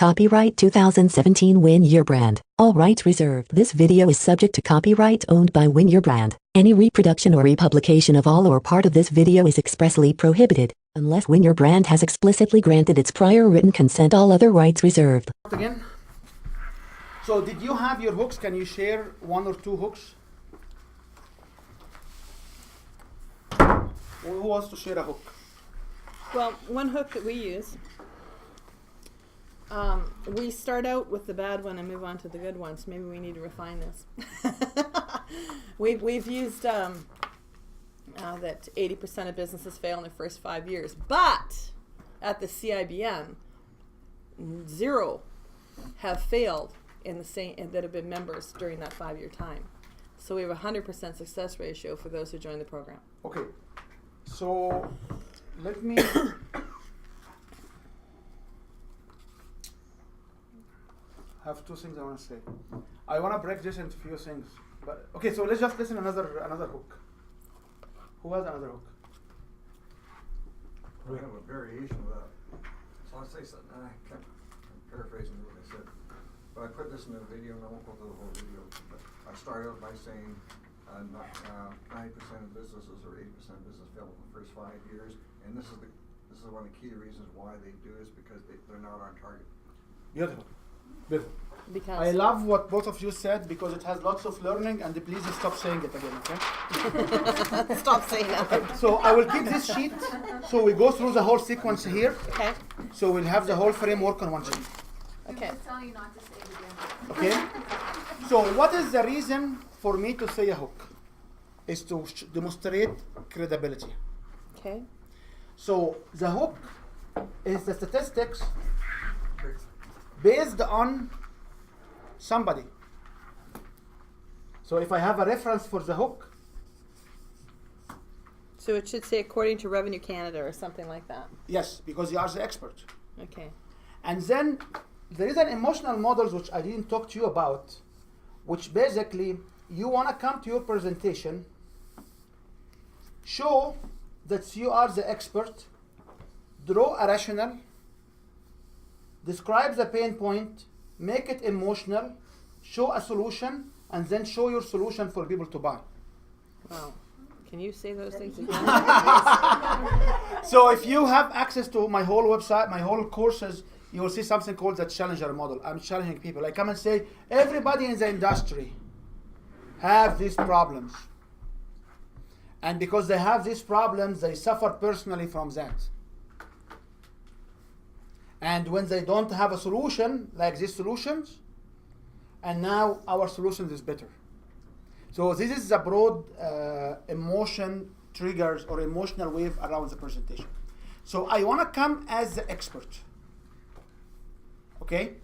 Copyright 2017 Win Your Brand. All rights reserved. This video is subject to copyright owned by Win Your Brand. Any reproduction or republication of all or part of this video is expressly prohibited, unless Win Your Brand has explicitly granted its prior written consent. All other rights reserved. Again. So did you have your hooks? Can you share one or two hooks? Who wants to share a hook? Well, one hook that we use, we start out with the bad one and move on to the good ones. Maybe we need to refine this. We've used that 80% of businesses fail in their first 5 years, but at the CIBN, 0 have failed in the same that have been members during that 5-year time. So we have a 100% success ratio for those who join the program. Okay. So let me have two things I want to say. I want to break this into few things. But okay, so let's just listen another hook. Who has another hook? We have a variation of that. So I'll say something. I'm paraphrasing what I said. But I put this in the video, and I won't go through the whole video. But I started out by saying 90% of businesses or 80% of businesses fail in the first 5 years, and this is one of the key reasons why they do is because they're not on target. Beautiful. Beautiful. Because I love what both of you said because it has lots of learning, and please stop saying it again, okay? Stop saying that. So I will keep this sheet, so we go through the whole sequence here. Okay. So we'll have the whole framework on one sheet. Okay. I'm telling you not to say it again. Okay? So what is the reason for me to say a hook? Is to demonstrate credibility. Okay. So the hook is the statistics based on somebody. So if I have a reference for the hook, So it should say according to Revenue Canada or something like that. yes, because you are the expert. Okay. And then there is an emotional models which I didn't talk to you about, which basically you want to come to your presentation, show that you are the expert, draw a rationale, describe the pain point, make it emotional, show a solution, and then show your solution for people to buy. Wow. Can you say those things again? So if you have access to my whole website, my whole courses, you will see something called the challenger model. I'm challenging people. I come and say, everybody in the industry have these problems. And because they have these problems, they suffer personally from that. And when they don't have a solution, like these solutions, and now our solution is better. So this is the broad emotion triggers or emotional wave around the presentation. So I want to come as the expert. Okay?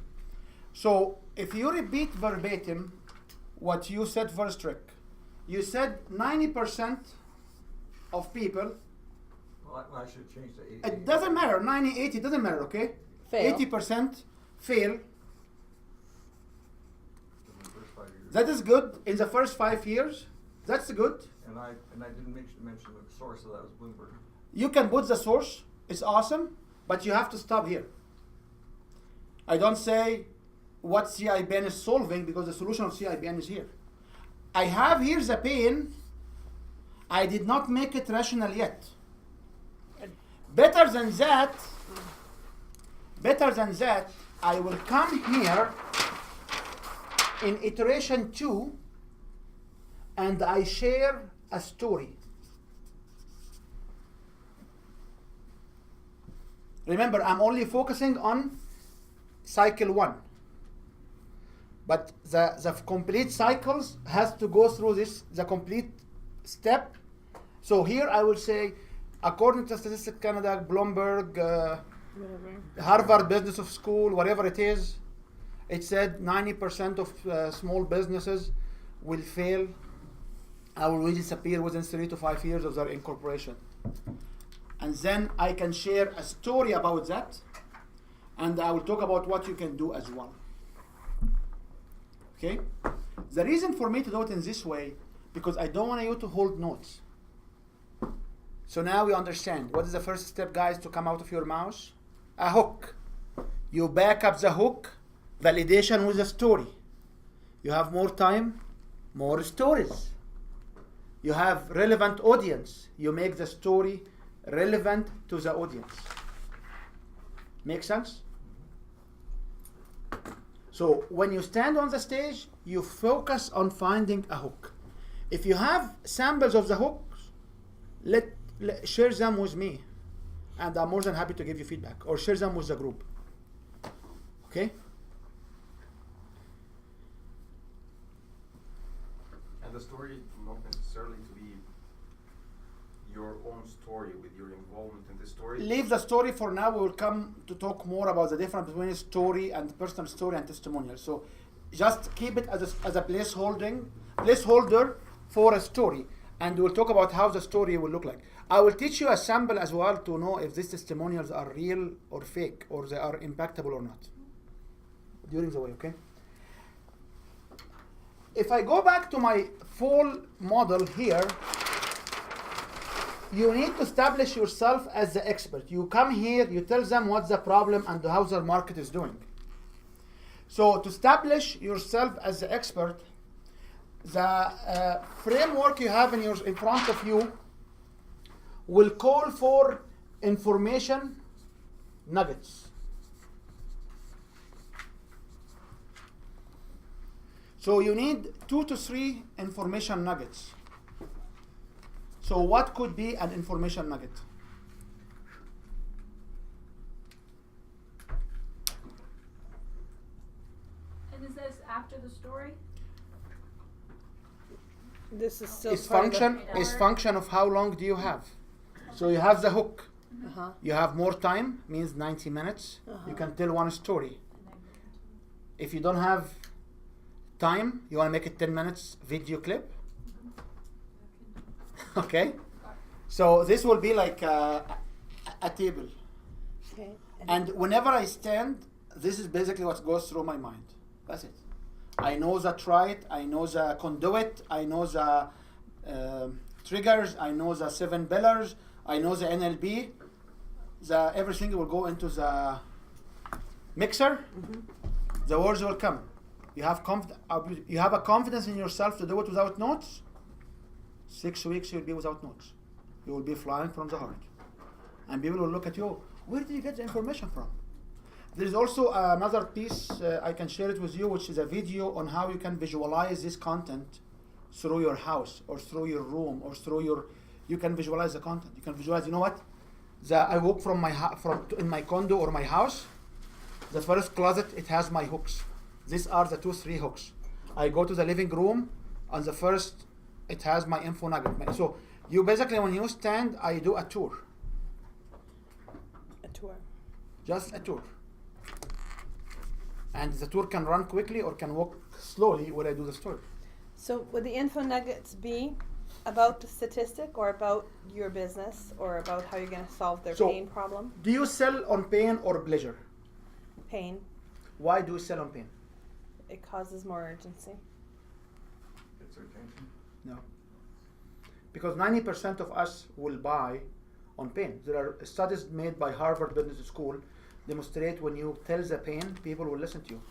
So if you repeat verbatim what you said first, Rick, you said 90% of people, Well, I should change to 80. it doesn't matter, 90, 80, doesn't matter, okay? Fail. 80% fail. In the first 5 years. That is good in the first 5 years. That's good. And I didn't mention the source of that was Bloomberg. You can put the source, it's awesome, but you have to stop here. I don't say what CIBN is solving because the solution of CIBN is here. I have here the pain. I did not make it rational yet. Better than that, I will come here in iteration 2 and I share a story. Remember, I'm only focusing on cycle 1. But the complete cycles has to go through the complete step. So here I will say, according to Statistics Canada, Bloomberg, Whatever. Harvard Business School, whatever it is, it said 90% of small businesses will fail or will disappear within 3 to 5 years of their incorporation. And then I can share a story about that, and I will talk about what you can do as well. Okay? The reason for me to do it in this way, because I don't want you to hold notes. So now we understand. What is the first step, guys, to come out of your mouse? A hook. You back up the hook, validation with a story. You have more time, more stories. You have relevant audience. You make the story relevant to the audience. Make sense? So when you stand on the stage, you focus on finding a hook. If you have samples of the hooks, share them with me, and I'm more than happy to give you feedback, or share them with the group. Okay? And the story not necessarily to be your own story with your involvement in the story. Leave the story for now. We will come to talk more about the difference between story and personal story and testimonial. So just keep it as a placeholder for a story, and we'll talk about how the story will look like. I will teach you a sample as well to know if these testimonials are real or fake, or they are impactable or not during the way, okay? If I go back to my full model here, you need to establish yourself as the expert. You come here, you tell them what's the problem and how their market is doing. So to establish yourself as the expert, the framework you have in front of you will call for information nuggets. So you need 2 to 3 information nuggets. So what could be an information nugget? And is this after the story? This is still Its part of the- function of how long do you have. So you have the hook. Uh-huh. You have more time, means 90 minutes. Uh-huh. You can tell one story. If you don't have time, you want to make it 10 minutes video clip. Okay? So this will be like a table. Okay. And whenever I stand, this is basically what goes through my mind. That's it. I know the trite, I know the conduit, I know the triggers, I know the 7 pillars, I know the NLP. Everything will go into the mixer. Mm-hmm. The words will come. You have a confidence in yourself to do it without notes. 6 weeks you'll be without notes. You will be flying from the heart. And people will look at you, where did you get the information from? There is also another piece, I can share it with you, which is a video on how you can visualize this content through your house, or through your room, or you can visualize the content. You can visualize, you know what? I walk from in my condo or my house, the first closet, it has my hooks. These are the 2-3 hooks. I go to the living room, on the first, it has my info nugget. So you basically, when you stand, I do a tour. A tour. Just a tour. And the tour can run quickly or can walk slowly where I do the story. So would the info nuggets be about the statistic, or about your business, or about how you're going to solve their So- pain problem? Do you sell on pain or pleasure? Pain. Why do you sell on pain? It causes more urgency. Gets their attention. No. Because 90% of us will buy on pain. There are studies made by Harvard Business School demonstrate when you tell the pain, people will listen to you.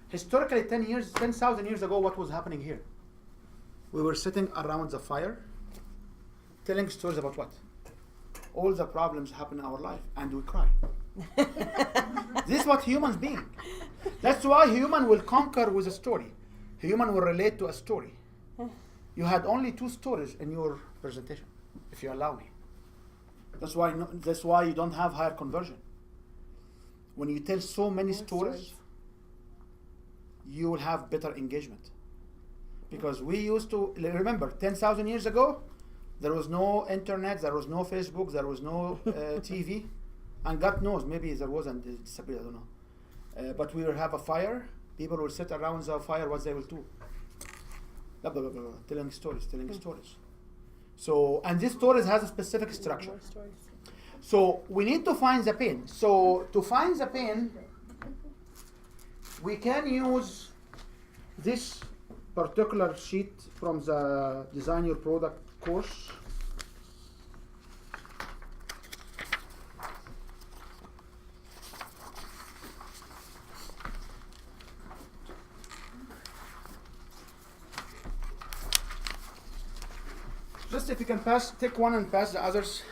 Historically, 10,000 years ago, what was happening here? We were sitting around the fire, telling stories about what? All the problems happen in our life, and we cry. This is what humans being. That's why human will conquer with a story. Human will relate to a story. You had only 2 stories in your presentation, if you allow me. That's why you don't have higher conversion. When you tell so many More stories, stories. you will have better engagement. Because we used to, remember, 10,000 years ago, there was no internet, there was no Facebook, there was no TV. And God knows, maybe there wasn't, it disappeared, I don't know. But we will have a fire, people will sit around the fire, what they will do. Blah, blah, blah, blah, blah, telling stories. So, and this stories has a specific structure. More stories. So we need to find the pain. So to find the pain, we can use this particular sheet from the Design Your Product course. Others, if you can take one and pass the others.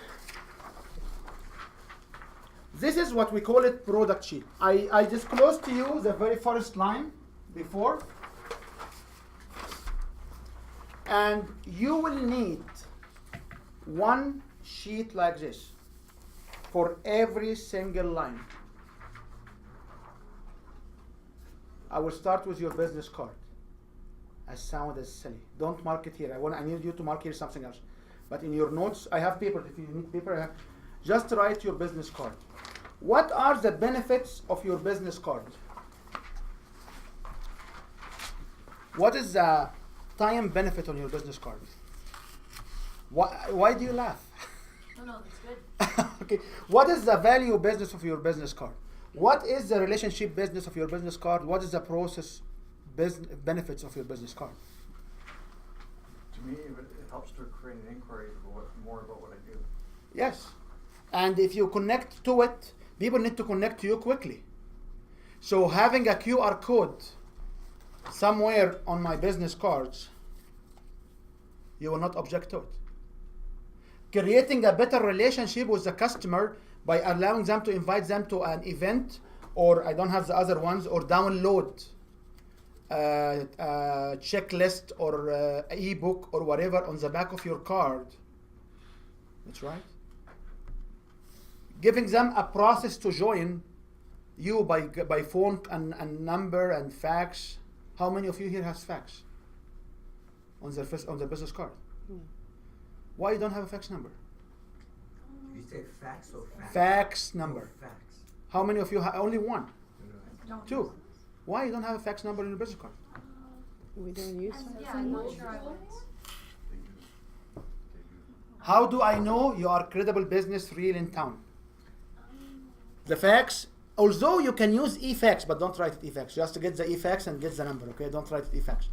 This is what we call it product sheet. I disclosed to you the very first line before. And you will need one sheet like this for every single line. I will start with your business card. As sound as silly. Don't mark it here. I need you to mark here something else. But in your notes, I have paper. If you need paper, I have. Just write your business card. What are the benefits of your business card? What is the time benefit on your business card? Why do you laugh? No, that's good. Okay. What is the value business of your business card? What is the relationship business of your business card? What is the process benefits of your business card? To me, it helps to create an inquiry more about what I do. Yes. And if you connect to it, people need to connect to you quickly. So having a QR code somewhere on my business cards, you will not object to it. Creating a better relationship with the customer by allowing them to invite them to an event, or I don't have the other ones, or download a checklist or ebook or whatever on the back of your card. That's right. Giving them a process to join you by phone and number and fax. How many of you here has fax on their business card? Why you don't have a fax number? Did you say fax or fax? Fax number. Oh, fax. How many of you have only one? Don't Two. use it. Why you don't have a fax number in your business card? We don't use Yeah, I'm not sure I would. How do I know you are credible business real in town? The fax, although you can use e-fax, but don't write it e-fax. Just to get the e-fax and get the number, okay? Don't write it e-fax.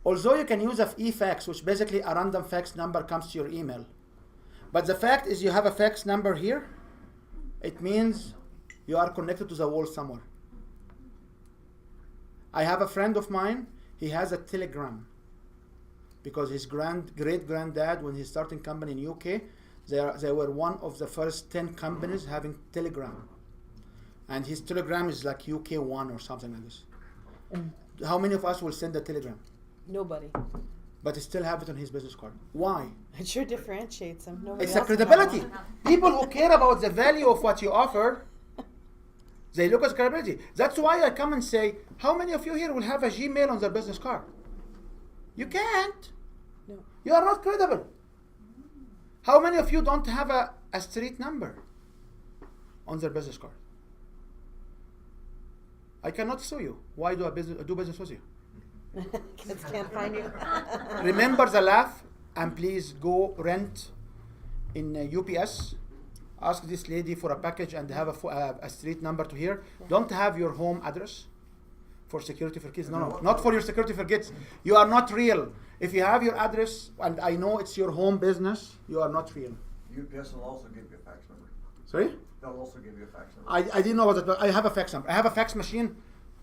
Although you can use a e-fax, which basically a random fax number comes to your email. But the fact is you have a fax number here, it means you are connected to the wall somewhere. I have a friend of mine, he has a Telegram. Because his great-granddad, when he's starting company in UK, they were one of the first 10 companies having Telegram. And his Telegram is like UK1 or something like this. How many of us will send a Telegram? Nobody. But he still have it on his business card. Why? It sure differentiates them. Nobody It's a else will have credibility. one. People who care about the value of what you offer, they look at credibility. That's why I come and say, how many of you here will have a Gmail on their business card? You can't. No. You are not credible. How many of you don't have a street number on their business card? I cannot sue you. Why do I do business with you? Kids can't find you. Remember the laugh, and please go rent in UPS. Ask this lady for a package and have a street number to here. Don't have your home address for security for kids. No, not for your security for kids. You are not real. If you have your address, and I know it's your home business, you are not real. UPS will also give you a fax number. Sorry? They'll also give you a fax number. I didn't know about that, but I have a fax number. I have a fax machine.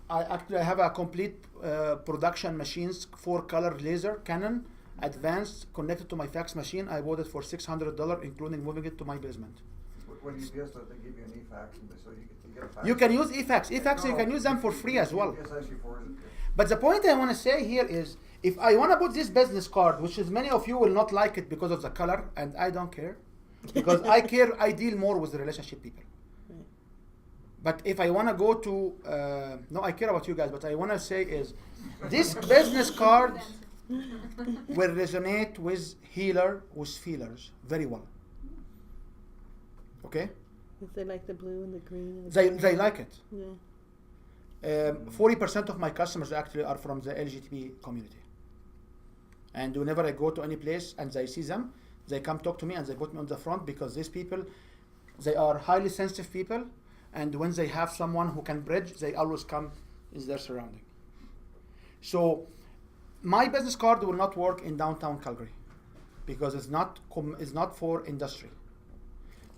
I have a complete production machines, 4-color laser, Canon, advanced, connected to my fax machine. I bought it for $600, including moving it to my basement. When UPS does, they give you an e-fax, and so you get a fax. You can use e-fax. E-fax, you can use them for free as well. UPS actually forwards it. But the point I want to say here is, if I want to put this business card, which is many of you will not like it because of the color, and I don't care, because I deal more with the relationship people. But if I want to go to, no, I care about you guys, but I want to say is, this business card will resonate with healer, with feelers very well. Okay? If they like the blue and the green. And the They like it. Yeah. 40% of my customers actually are from the LGBT community. And whenever I go to any place and they see them, they come talk to me and they put me on the front, because these people, they are highly sensitive people, and when they have someone who can bridge, they always come in their surrounding. So my business card will not work in downtown Calgary because it's not for industry.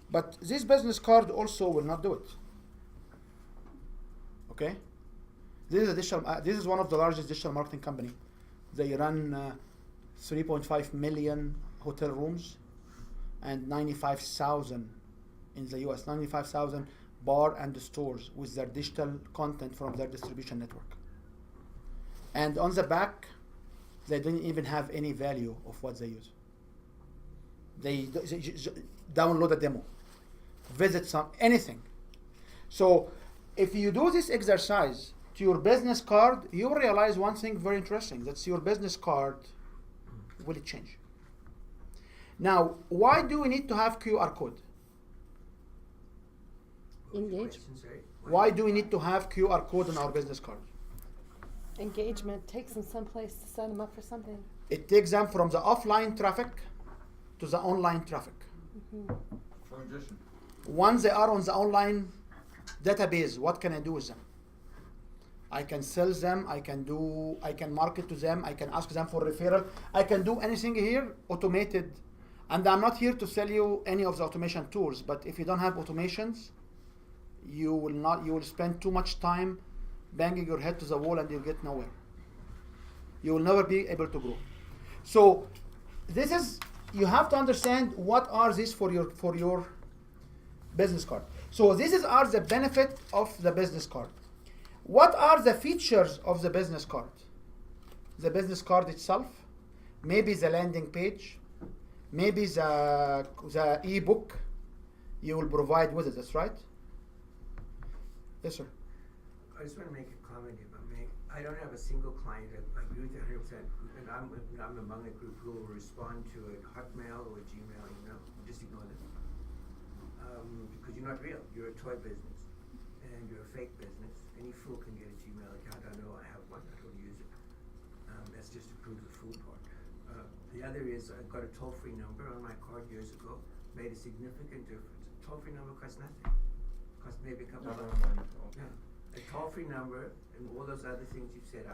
But this business card also will not do it. Okay? This is one of the largest digital marketing company. They run 3.5 million hotel rooms and 95,000 in the US, 95,000 bar and stores with their digital content from their distribution network. And on the back, they didn't even have any value of what they use. They download a demo, visit anything. So if you do this exercise to your business card, you will realize one thing very interesting. That's your business card will change. Now, why do we need to have QR code? Engage. Why do we need to have QR code on our business card? Engagement takes them someplace to sign them up for something. It takes them from the offline traffic to the online traffic. Transition. Once they are on the online database, what can I do with them? I can sell them, I can market to them, I can ask them for referral, I can do anything here automated. And I'm not here to sell you any of the automation tools, but if you don't have automations, you will spend too much time banging your head to the wall and you'll get nowhere. You will never be able to grow. So this is, you have to understand what are these for your business card. So are the benefit of the business card. What are the features of the business card? The business card itself, maybe the landing page, maybe the ebook you will provide with it. That's right. Yes, sir. I just want to make a comment if I may. I don't have a single client that I agree with 100%, and I'm among a group who will respond to a Hotmail or a Gmail email. Just ignore them. Because you're not real. You're a toy business, and you're a fake business. Any fool can get a Gmail account. I know I have one. I don't use it. That's just to prove the fool part. The other is I got a toll-free number on my card years ago. Made a significant difference. A toll-free number costs nothing. Costs maybe a couple of dollars. Yeah. A toll-free number and all those other things you said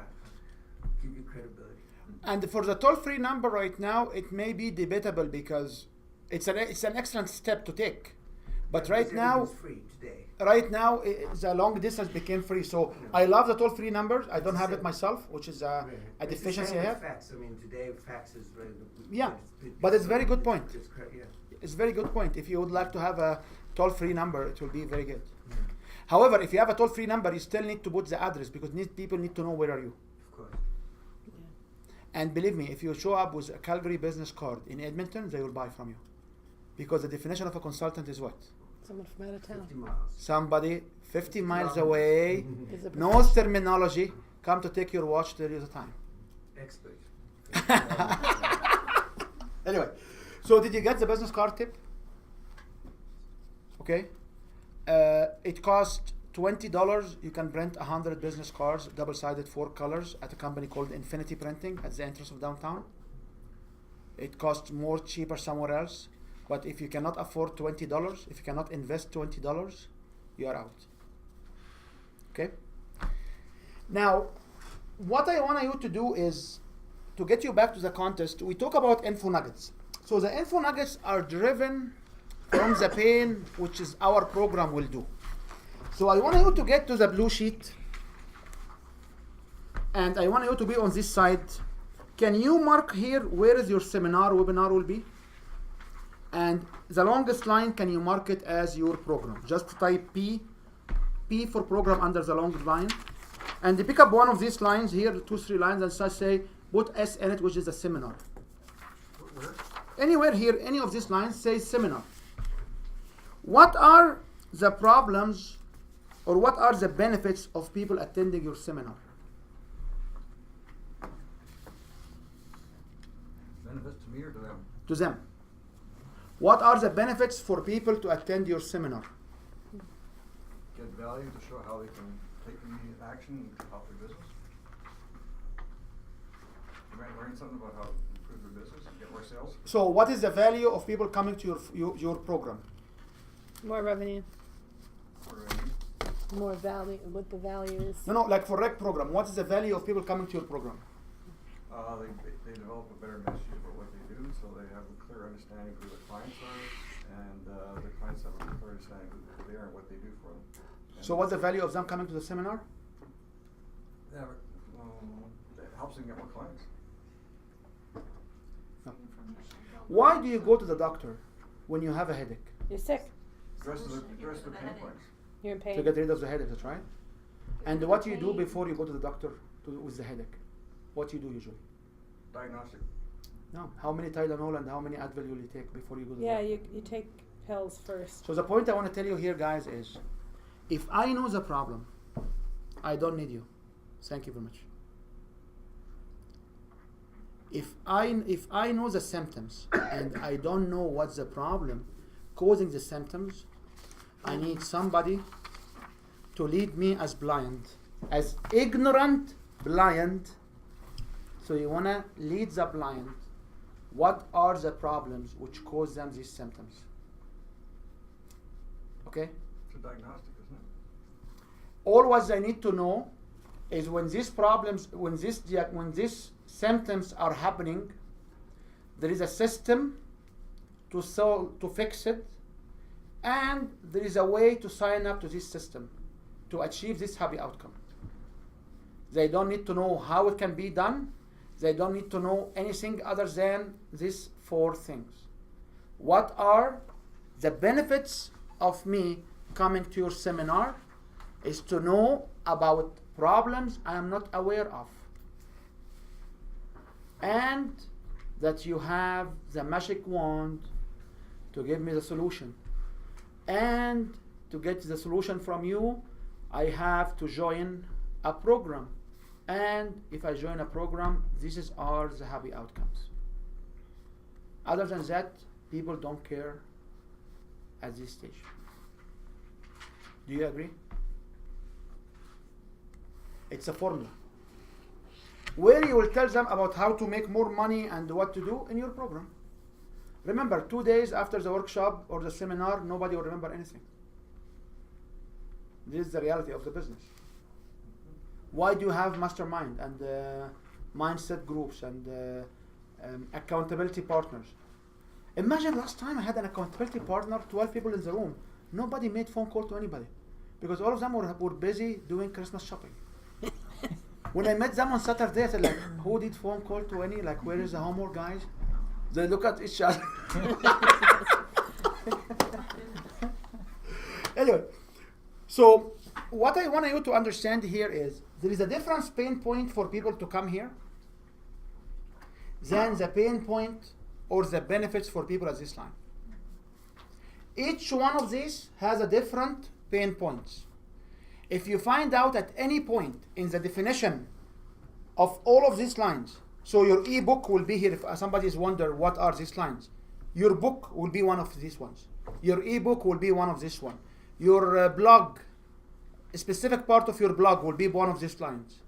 give you credibility. And for the toll-free number right now, it may be debatable because it's an excellent step to take. But right now, free today. Right now, the long distance became free. So I love the toll-free numbers. I don't have it myself, which is a deficiency I have. Fax. I mean, today fax is very. Yeah, but it's a very good point. Yeah. It's a very good point. If you would like to have a toll-free number, it will be very good. Yeah. However, if you have a toll-free number, you still need to put the address because people need to know where are you. Of course. Yeah. And believe me, if you show up with a Calgary business card in Edmonton, they will buy from you. Because the definition of a consultant is what? Someone from out of town. 50 miles. Somebody 50 miles away, knows terminology, come to take your watch, tell you the time. Expert. Anyway, so did you get the business card tip? Okay. It costs $20. You can print 100 business cards, double-sided, 4 colors, at a company called Infinity Printing at the entrance of downtown. It costs more cheaper somewhere else. But if you cannot afford $20, if you cannot invest $20, you are out. Okay? Now, what I want you to do is, to get you back to the contest, we talk about info nuggets. So the info nuggets are driven from the pain, which is our program will do. So I want you to get to the blue sheet, and I want you to be on this side. Can you mark here where is your seminar, webinar will be? And the longest line, can you mark it as your program? Just type P for program under the long line. And pick up one of these lines here, 2-3 lines, and just say, put S in it, which is a seminar. Where? Anywhere here, any of these lines, say seminar. What are the problems or what are the benefits of people attending your seminar? Benefits to me or to them? To them. What are the benefits for people to attend your seminar? Get value to show how they can take immediate action and help their business. You might learn something about how to improve their business and get more sales. So what is the value of people coming to your program? More revenue. Or, More value. What the value is. No, like for rec program, what is the value of people coming to your program? they develop a better message about what they do, so they have a clear understanding of who the clients are, and the clients have a clear understanding of who they are and what they do for them. And So what's the value of them coming to the seminar? it helps them get more clients. Why do you go to the doctor when you have a headache? You're sick. Address the pain points. You're in pain. To get rid of the headache, that's right. And what do you do before you go to the doctor with the headache? What do you do usually? Diagnostic. No. How many Tylenol and how many Advil will you take before you go to the Yeah, doctor? you take pills first. So the point I want to tell you here, guys, is if I know the problem, I don't need you. Thank you very much. If I know the symptoms and I don't know what's the problem causing the symptoms, I need somebody to lead me as blind, as ignorant blind. So you want to lead the blind. What are the problems which cause them these symptoms? Okay? It's a diagnostic, isn't it? All what I need to know is when these problems, when these symptoms are happening, there is a system to fix it, and there is a way to sign up to this system to achieve this happy outcome. They don't need to know how it can be done. They don't need to know anything other than these 4 things. What are the benefits of me coming to your seminar? Is to know about problems I am not aware of, and that you have the magic wand to give me the solution. And to get the solution from you, I have to join a program. And if I join a program, these are the happy outcomes. Other than that, people don't care at this stage. Do you agree? It's a formula where you will tell them about how to make more money and what to do in your program. Remember, 2 days after the workshop or the seminar, nobody will remember anything. This is the reality of the business. Why do you have mastermind and mindset groups and accountability partners? Imagine last time I had an accountability partner, 12 people in the room. Nobody made phone call to anybody because all of them were busy doing Christmas shopping. When I met them on Saturday, I said, like, who did phone call to any? Like, where is the homework, guys? They look at each other. Anyway, so what I want you to understand here is there is a different pain point for people to come here than the pain point or the benefits for people at this line. Each one of these has a different pain points. If you find out at any point in the definition of all of these lines, so your ebook will be here if somebody is wondering what are these lines. Your book will be one of these ones. Your ebook will be one of this one. Your blog, a specific part of your blog will be one of these lines.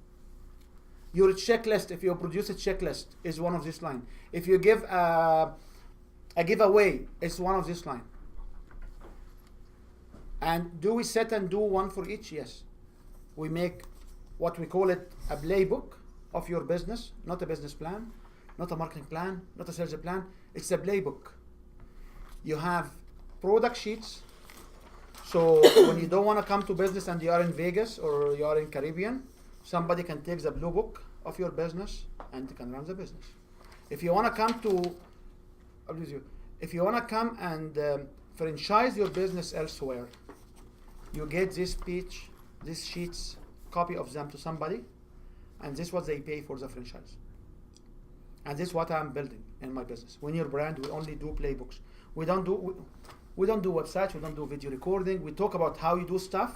Your checklist, if you produce a checklist, is one of this line. If you give a giveaway, it's one of this line. And do we set and do one for each? Yes. We make what we call it a playbook of your business, not a business plan, not a marketing plan, not a sales plan. It's a playbook. You have product sheets. So when you don't want to come to business and you are in Vegas or you are in Caribbean, somebody can take the blue book of your business and can run the business. If you want to come to, if you want to come and franchise your business elsewhere, you get this page, these sheets, copy of them to somebody, and this is what they pay for the franchise. And this is what I'm building in my business. When your brand, we only do playbooks. We don't do websites, we don't do video recording. We talk about how you do stuff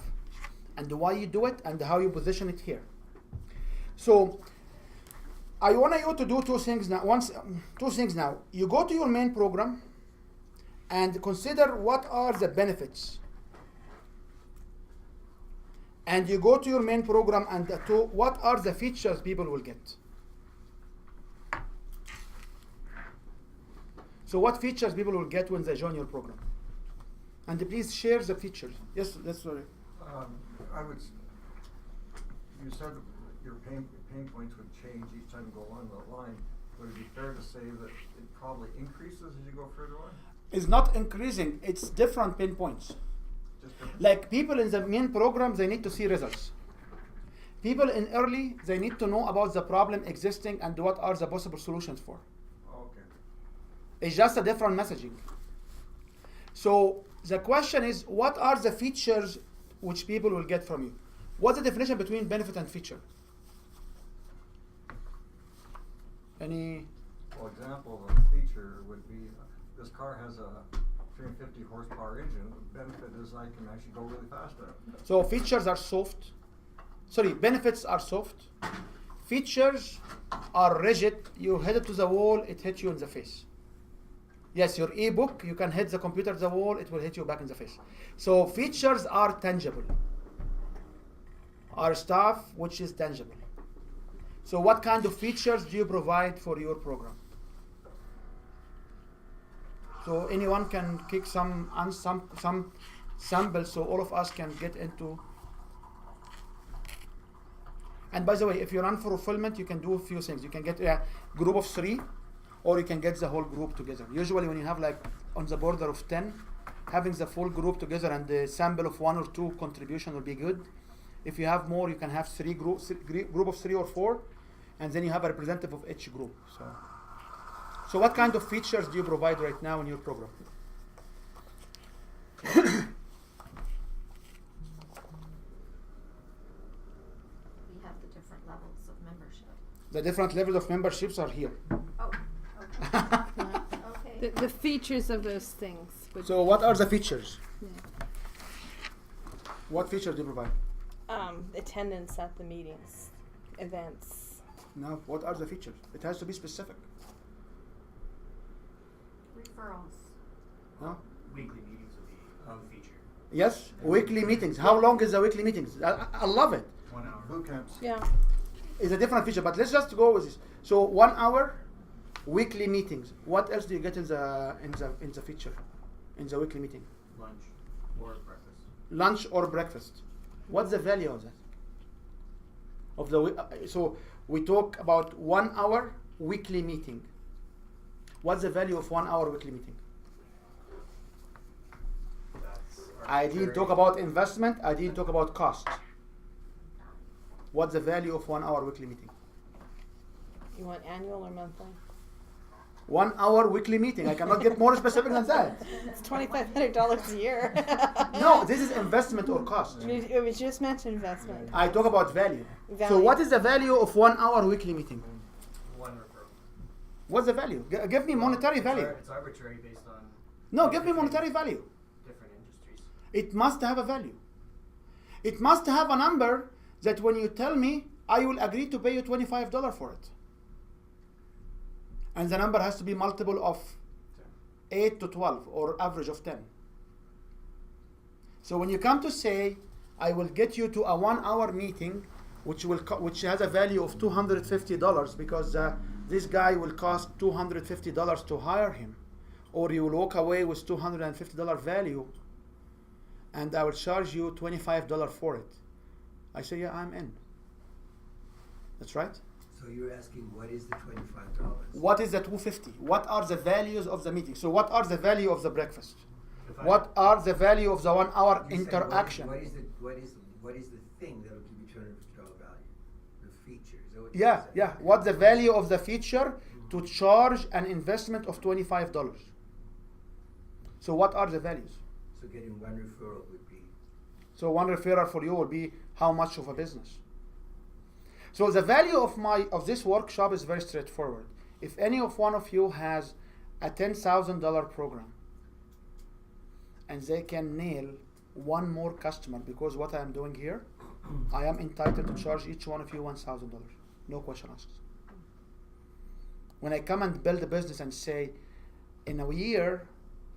and why you do it and how you position it here. So I want you to do two things now. You go to your main program and consider what are the benefits. And you go to your main program and to what are the features people will get. So what features people will get when they join your program? And please share the features. Yes, that's sorry. You said your pain points would change each time you go along the line. Would it be fair to say that it probably increases as you go further on? It's not increasing, it's different pain points. Just different? Like people in the main program, they need to see results. People in early, they need to know about the problem existing and what are the possible solutions for. Okay. It's just a different messaging. So the question is, what are the features which people will get from you? What's the definition between benefit and feature? Any? For example, of a feature would be, this car has a 350 horsepower engine. The benefit is I can actually go really fast at it. So features are soft. Sorry, benefits are soft. Features are rigid. You hit it to the wall, it hits you in the face. Yes, your ebook, you can hit the computer to the wall, it will hit you back in the face. So features are tangible. Are stuff which is tangible. So what kind of features do you provide for your program? So anyone can kick some samples so all of us can get into. And by the way, if you run for fulfillment, you can do a few things. You can get a group of 3, or you can get the whole group together. Usually when you have like on the border of 10, having the full group together and the sample of 1 or 2 contribution will be good. If you have more, you can have group of 3 or 4, and then you have a representative of each group. So what kind of features do you provide right now in your program? We have the different levels of membership. The different levels of memberships are here. Oh, okay. The features of those things. Would So what are the features? Yeah. What features do you provide? Attendance at the meetings, events. No, what are the features? It has to be specific. Referrals. No? Weekly meetings would be a feature. Yes, weekly meetings. How long is the weekly meetings? I love it. 1 hour. Boot camps. Yeah. It's a different feature, but let's just go with this. So 1 hour, weekly meetings. What else do you get in the feature, in the weekly meeting? Lunch or breakfast. Lunch or breakfast. What's the value of that? Of the so we talk about 1 hour weekly meeting. What's the value of 1 hour weekly meeting? That's I didn't talk about investment. I didn't talk about cost. What's the value of 1 hour weekly meeting? You want annual or monthly? 1 hour weekly meeting. I cannot get more specific than that. It's $2,500 a year. No, this is investment or cost. It was just mentioned investment. I talk about value. So Value. what is the value of 1 hour weekly meeting? 1 referral. What's the value? Give me monetary value. It's arbitrary based on No, give me monetary value. different industries. It must have a value. It must have a number that when you tell me, I will agree to pay you $25 for it. And the number has to be multiple of 8 to 12 or average of 10. So when you come to say, I will get you to a 1 hour meeting, which has a value of $250 because this guy will cost $250 to hire him, or you will walk away with $250 value, and I will charge you $25 for it. I say, yeah, I'm in. That's right. So you're asking what is the $25? What is the $250? What are the values of the meeting? So what are the value of the breakfast? If I- What are the value of the 1 hour You're saying interaction? What is the thing that'll give you $250 value? The feature. Is that what you're Yeah, saying? yeah. What's the value of the feature to charge an investment of $25? So what are the values? So getting 1 referral would be. So 1 referral for you will be how much of a business? So the value of this workshop is very straightforward. If any of one of you has a $10,000 program and they can nail 1 more customer, because what I am doing here, I am entitled to charge each one of you $1,000. No question asked. When I come and build a business and say, in a year,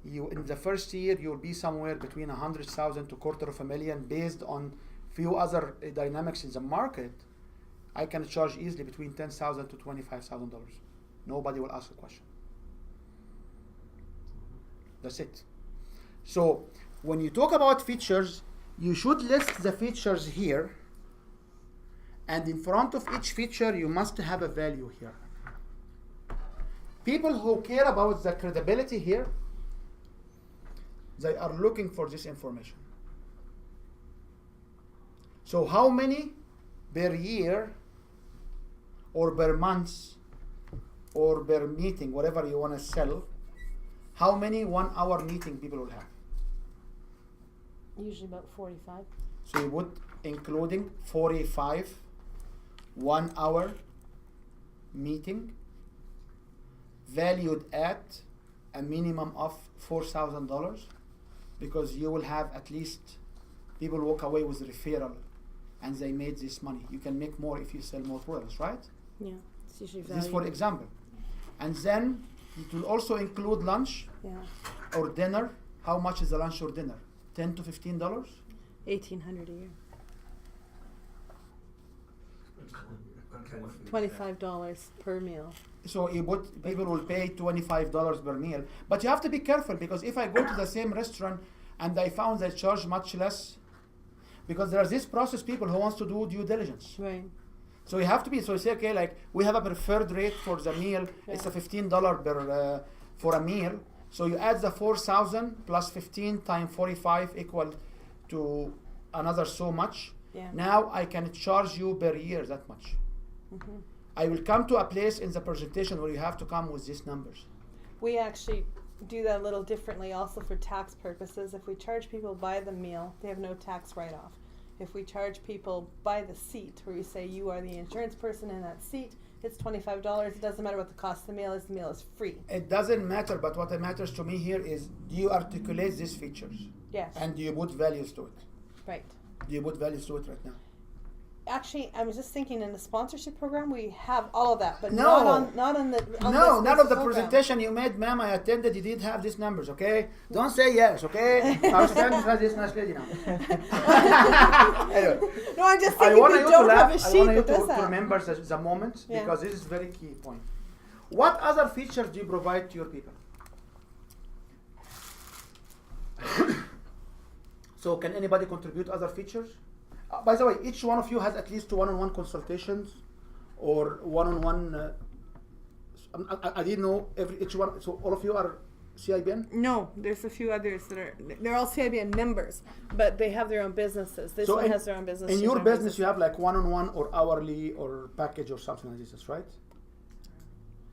in the first year, you'll be somewhere between 100,000 to $250,000 based on few other dynamics in the market, I can charge easily between $10,000 to $25,000. Nobody will ask a question. That's it. So when you talk about features, you should list the features here, and in front of each feature, you must have a value here. People who care about the credibility here, they are looking for this information. So how many per year or per month or per meeting, whatever you want to sell, how many 1 hour meeting people will have? Usually about 45. So you put including 45 1 hour meeting valued at a minimum of $4,000, because you will have at least people walk away with referral and they made this money. You can make more if you sell more products, right? Yeah. It's usually This for valued. example. And then it will also include lunch Yeah. or dinner. How much is the lunch or dinner? $10 to $15? $1,800 a year. Okay. $25 per meal. So you put, people will pay $25 per meal. But you have to be careful, because if I go to the same restaurant and I found they charge much less, because there's this process people who wants to do due diligence. Right. So you have to be, so you say, okay, like we have a preferred rate for the meal. It's a $15 per, for a meal. So you add the 4,000 plus 15 times 45 equal to another so much. Yeah. Now I can charge you per year that much. Mm-hmm. I will come to a place in the presentation where you have to come with these numbers. We actually do that a little differently also for tax purposes. If we charge people by the meal, they have no tax write-off. If we charge people by the seat, where we say you are the insurance person in that seat, it's $25. It doesn't matter what the cost of the meal is free. It doesn't matter, but what matters to me here is, do you articulate these features? Yes. And do you put values to it? Right. Do you put values to it right now? Actually, I was just thinking in the sponsorship program we have all of that, but No. not on the on No, this none of the program. presentation you made, ma'am, I attended, you did have these numbers, okay? Don't say yes, okay? Our standing has this nice lady now. Anyway, No, I'm just I thinking want we you to don't have laugh, a I sheet want you that does to that. remember the moment, Yeah. because this is very key point. What other features do you provide to your people? So can anybody contribute other features? By the way, each one of you has at least one-on-one consultations or one-on-one. I didn't know each one. So all of you are CIBN. No, there's a few others that they're all CIBN members, but they have their own businesses. This So one in- has their own business. In she's your their own business, you have like one-on-one or hourly or package or something like this, right?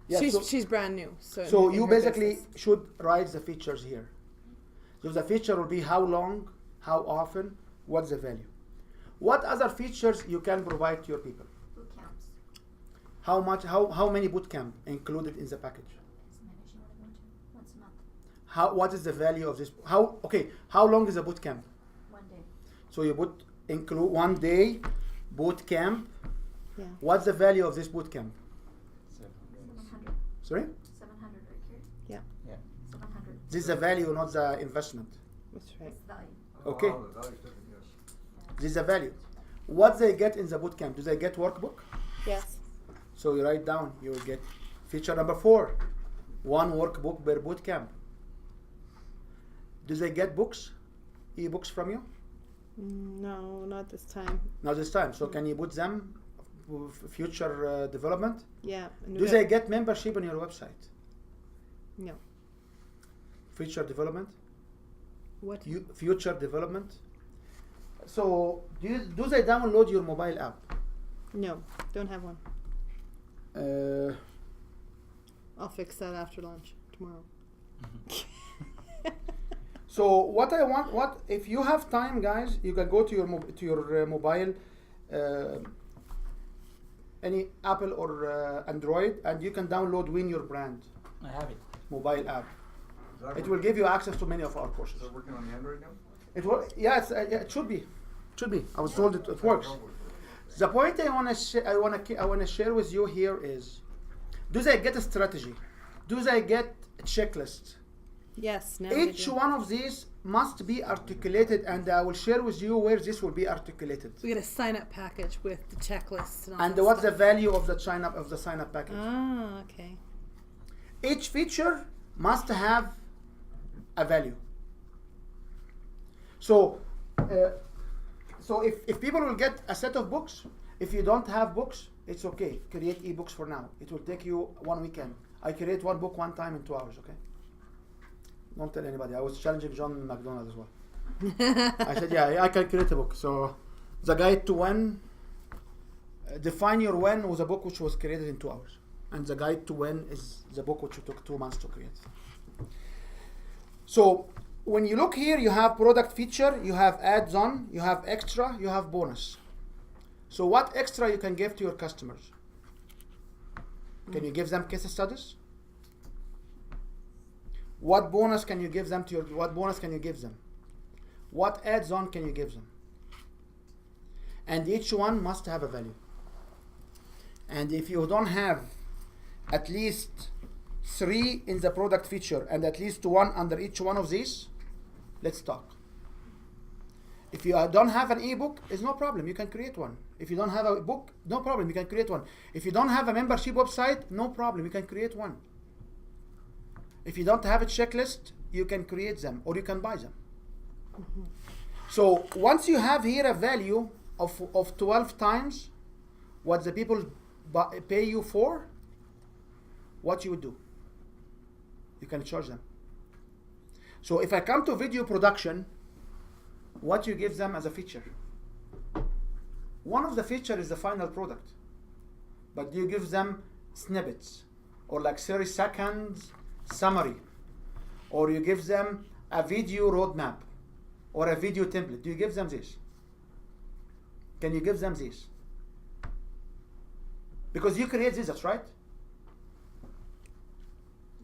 Yeah. She's brand new. So in you her basically business. should write the features here. So the feature will be how long, how often, what's the value. What other features you can provide to your people? Boot camps, How much? How many boot camp included in the package? as many as you want to, once a month, How? What is the value of this? How? Okay. How long is a boot camp? 1 day. So you include 1 day boot camp. Yeah. What's the value of this boot camp? 700. Sorry? 700 right here. Yeah. 700. This is the value, not the investment. That's right. That's the value. Okay. Oh, the value's different, yes. This is the value. What they get in the boot camp? Do they get workbook? Yes. So you write down. You will get feature number 4. 1 workbook per boot camp. Do they get books? E-books from you? No, not this time. Not this time. So can you put them future development? Yeah. and Do we they got- get membership on your website? No. Future development? What? Future development? So do they download your mobile app? No, don't have one. I'll fix that after lunch tomorrow. So what I want, if you have time, guys, you can go to your mobile, any Apple or Android, and you can download Win Your Brand I have it. mobile app. Is that It work- will give you access to many of our courses. Is that working on the Android now? It will, yeah, it should be. Should be. I was told it works. The point I want to share with you here is, do they get a strategy? Do they get a checklist? Yes. Now they Each do. one of these must be articulated, and I will share with you where this will be articulated. We get a sign-up package with the checklist and all And that what's the stuff. value of the sign up package? Ah, okay. Each feature must have a value. So, if people will get a set of books, if you don't have books, it's okay. Create ebooks for now. It will take you 1 weekend. I create 1 book 1 time in 2 hours. Okay. Don't tell anybody. I was challenging John McDonald as well. I said, yeah, I can create a book. So, the Guide to When, Define Your When was a book which was created in 2 hours. And the Guide to When is the book which took 2 months to create. So when you look here, you have product feature, you have ads on, you have extra, you have bonus. So what extra you can give to your customers? Can you give them case studies? What bonus can you give them to your, what bonus can you give them? What adds on can you give them? And each one must have a value. And if you don't have at least 3 in the product feature and at least 1 under each one of these, let's talk. If you don't have an ebook, it's no problem, you can create one. If you don't have a book, no problem, you can create one. If you don't have a membership website, no problem, you can create one. If you don't have a checklist, you can create them or you can buy them. So once you have here a value of 12 times what the people pay you for, what you would do? You can charge them. So if I come to video production, what you give them as a feature? One of the feature is the final product, but you give them snippets or like 30 seconds summary, or you give them a video roadmap or a video template. Do you give them this? Can you give them this? Because you create this, that's right?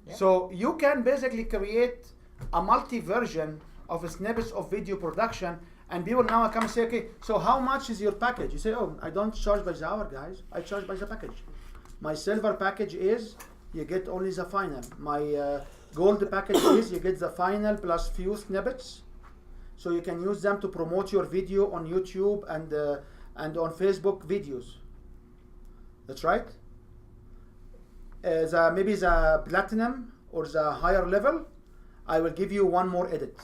Yeah. So you can basically create a multi-version of snippets of video production, and people now come and say, okay, so how much is your package? You say, oh, I don't charge by the hour, guys. I charge by the package. My silver package is you get only the final. My gold package is you get the final plus few snippets, so you can use them to promote your video on YouTube and on Facebook videos. That's right. Maybe the platinum or the higher level, I will give you one more edit.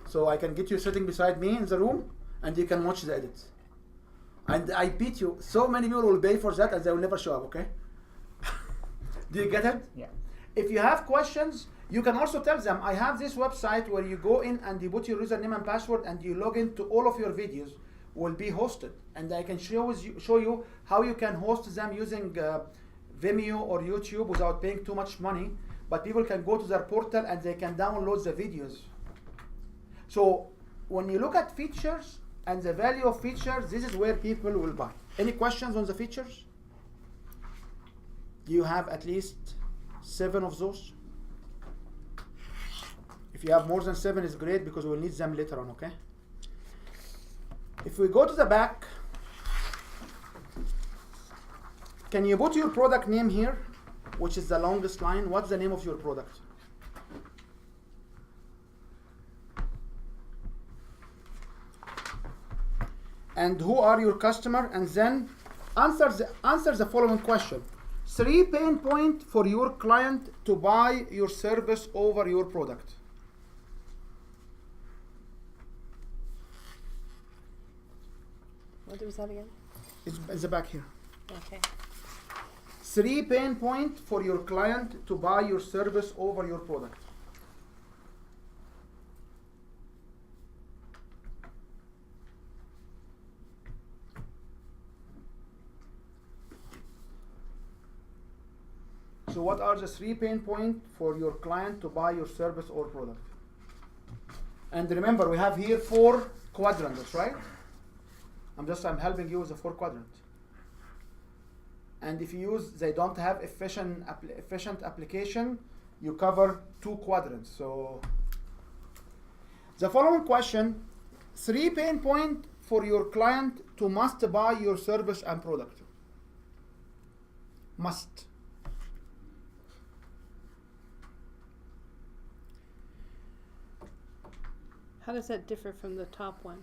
So I can get you sitting beside me in the room and you can watch the edit. And I beat you. So many people will pay for that and they will never show up, okay? Do you get it? Yeah. If you have questions, you can also tell them, I have this website where you go in and you put your username and password and you log into all of your videos will be hosted. And I can show you how you can host them using Vimeo or YouTube without paying too much money. But people can go to their portal and they can download the videos. So when you look at features and the value of features, this is where people will buy. Any questions on the features? Do you have at least 7 of those? If you have more than 7, it's great because we'll need them later on, okay? If we go to the back, can you put your product name here, which is the longest line? What's the name of your product? And who are your customer? And then answer the following question. 3 pain points for your client to buy your service over your product. What was that again? It's the back here. Okay. 3 pain points for your client to buy your service over your product. So what are the 3 pain points for your client to buy your service or product? And remember, we have here 4 quadrants, right? I'm helping you with the 4 quadrants. And if you use, they don't have efficient application, you cover 2 quadrants. So the following question, 3 pain points for your client to must buy your service and product. Must. How does that differ from the top one?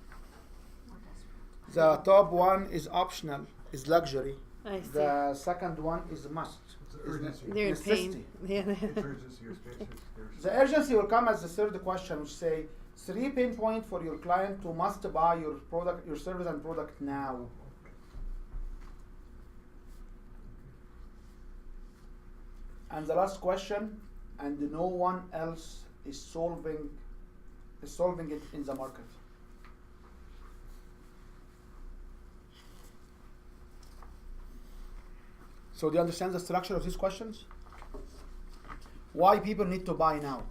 The top one is optional, is luxury. I see. The second one is must. They're in pain. Yeah. The urgency will come as the third question, which say 3 pain points for your client to must buy your product, your service and product now. And the last question, and no one else is solving it in the market. So do you understand the structure of these questions? Why people need to buy now?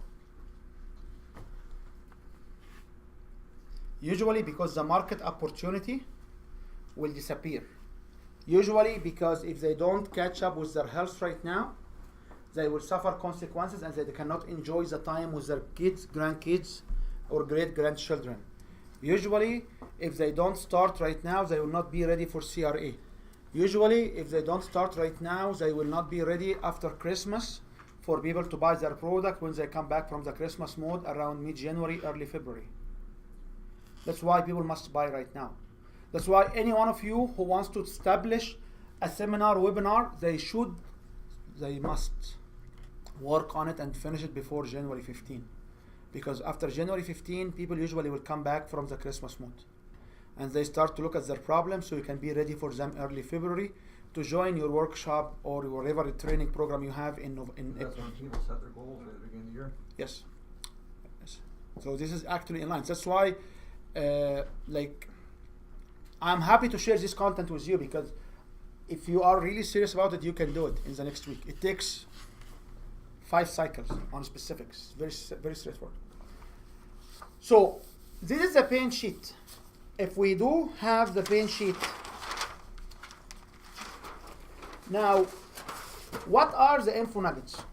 Usually because the market opportunity will disappear. Usually because if they don't catch up with their health right now, they will suffer consequences and they cannot enjoy the time with their kids, grandkids, or great-grandchildren. Usually, if they don't start right now, they will not be ready for CRA. Usually, if they don't start right now, they will not be ready after Christmas for people to buy their product when they come back from the Christmas mode around mid-January, early February. That's why people must buy right now. That's why any one of you who wants to establish a seminar, webinar, they must work on it and finish it before January 15. Because after January 15, people usually will come back from the Christmas mode. And they start to look at their problems, so you can be ready for them early February to join your workshop or whatever training program you have in That's April. when people set their goals at the beginning of the year. Yes. So this is actually in line. That's why, I'm happy to share this content with you, because if you are really serious about it, you can do it in the next week. It takes 5 cycles on specifics. Very straightforward. So this is the pain sheet. If we do have the pain sheet, now what are the info nuggets?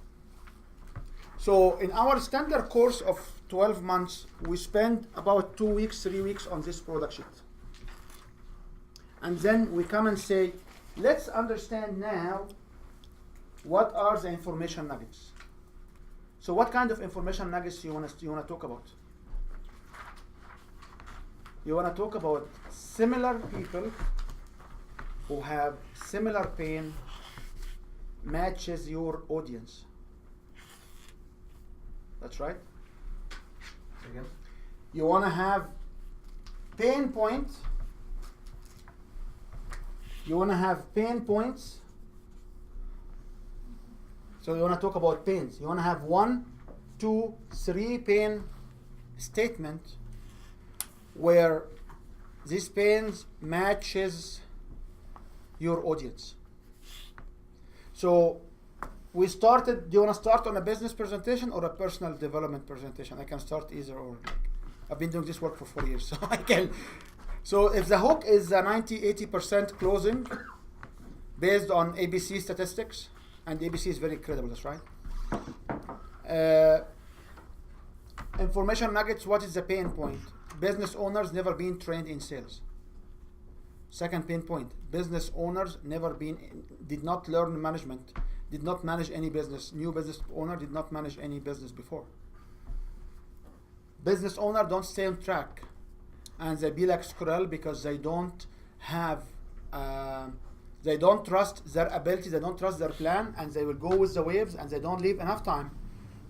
So in our standard course of 12 months, we spend about 2 weeks, 3 weeks on this product sheet. And then we come and say, let's understand now what are the information nuggets. So what kind of information nuggets you want to talk about? You want to talk about similar people who have similar pain matches your audience. That's right. Again? You want to have pain points. You want to have pain points. So you want to talk about pains. You want to have 1, 2, 3 pain statement where these pains matches your audience. So we started. Do you want to start on a business presentation or a personal development presentation? I can start either or. I've been doing this work for 4 years, so I can. So if the hook is a 90-80% closing based on ABC statistics, and ABC is very credible, that's right. Information nuggets, what is the pain point? Business owners never been trained in sales. Second pain point, business owners did not learn management, did not manage any business. New business owner did not manage any business before. Business owner don't stay on track, and they be like squirrel because they don't have, they don't trust their ability, they don't trust their plan, and they will go with the waves, and they don't leave enough time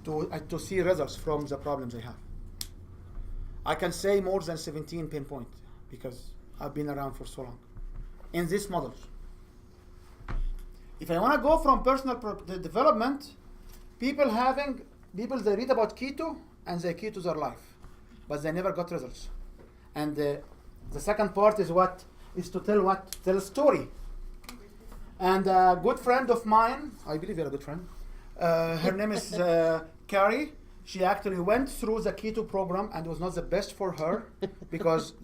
to see results from the problems they have. I can say more than 17 pinpoint because I've been around for so long in these models. If I want to go from personal development, people they read about keto and they keto their life, but they never got results. And the second part is to tell a story. And a good friend of mine, I believe you're a good friend, her name is Carrie. She actually went through the keto program and it was not the best for her because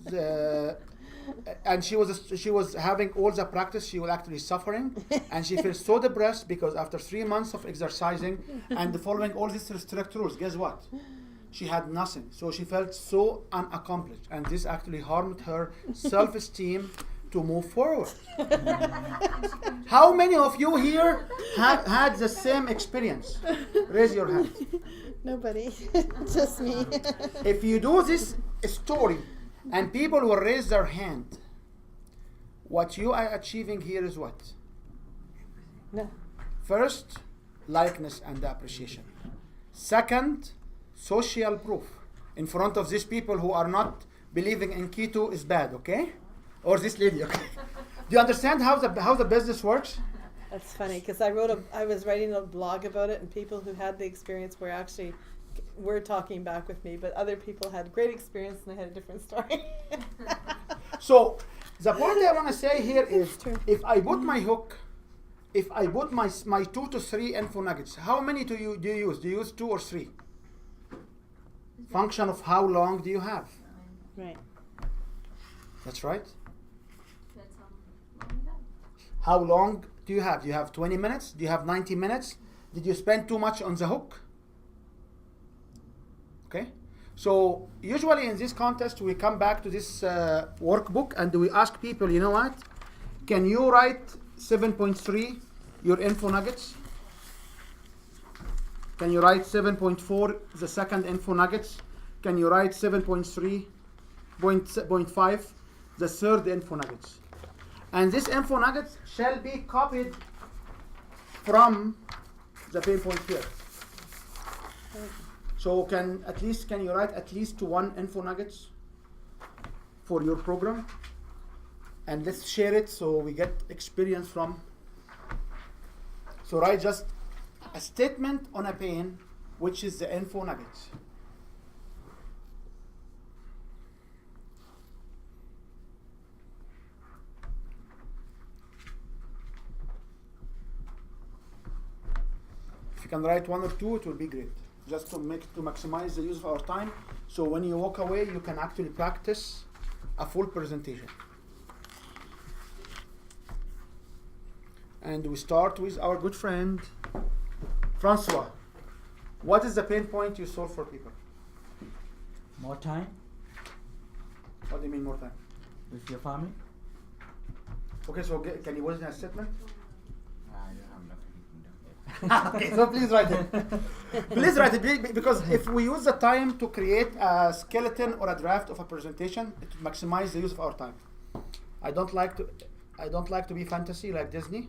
and she was having all the practice. She was actually suffering and she feels so depressed because after 3 months of exercising and following all these strict rules, guess what? She had nothing. So she felt so unaccomplished, and this actually harmed her self-esteem to move forward. How many of you here have had the same experience? Raise your hand. Nobody, just me. If you do this story and people will raise their hand, what you are achieving here is what? No. First, likeness and appreciation. Second, social proof in front of these people who are not believing in keto is bad, okay? Or this lady, okay? Do you understand how the business works? That's funny because I was writing a blog about it, and people who had the experience were talking back with me, but other people had great experience and they had a different story. So the point I want to say here is, if I put my hook, if I put my 2 to 3 info nuggets, how many do you use? Do you use 2 or 3? Function of how long do you have? Right. That's right. That's long we have. How long do you have? Do you have 20 minutes? Do you have 90 minutes? Did you spend too much on the hook? Okay. So usually in this contest, we come back to this workbook and we ask people, you know what? Can you write 7.3 your info nuggets? Can you write 7.4 the second info nuggets? Can you write 7.3.5 the third info nuggets? And this info nuggets shall be copied from the pain point here. So can you write at least one info nuggets for your program? And let's share it so we get experience from. So write just a statement on a pain, which is the info nuggets. If you can write one or two, it will be great. Just to maximize the use of our time. So when you walk away, you can actually practice a full presentation. And we start with our good friend, Francois. What is the pain point you solve for people? More time What do you mean more time? with your family? Okay, so can you word in a statement? I don't have nothing. Okay, so please write it. Please write it because if we use the time to create a skeleton or a draft of a presentation, it will maximize the use of our time. I don't like to be fantasy like Disney,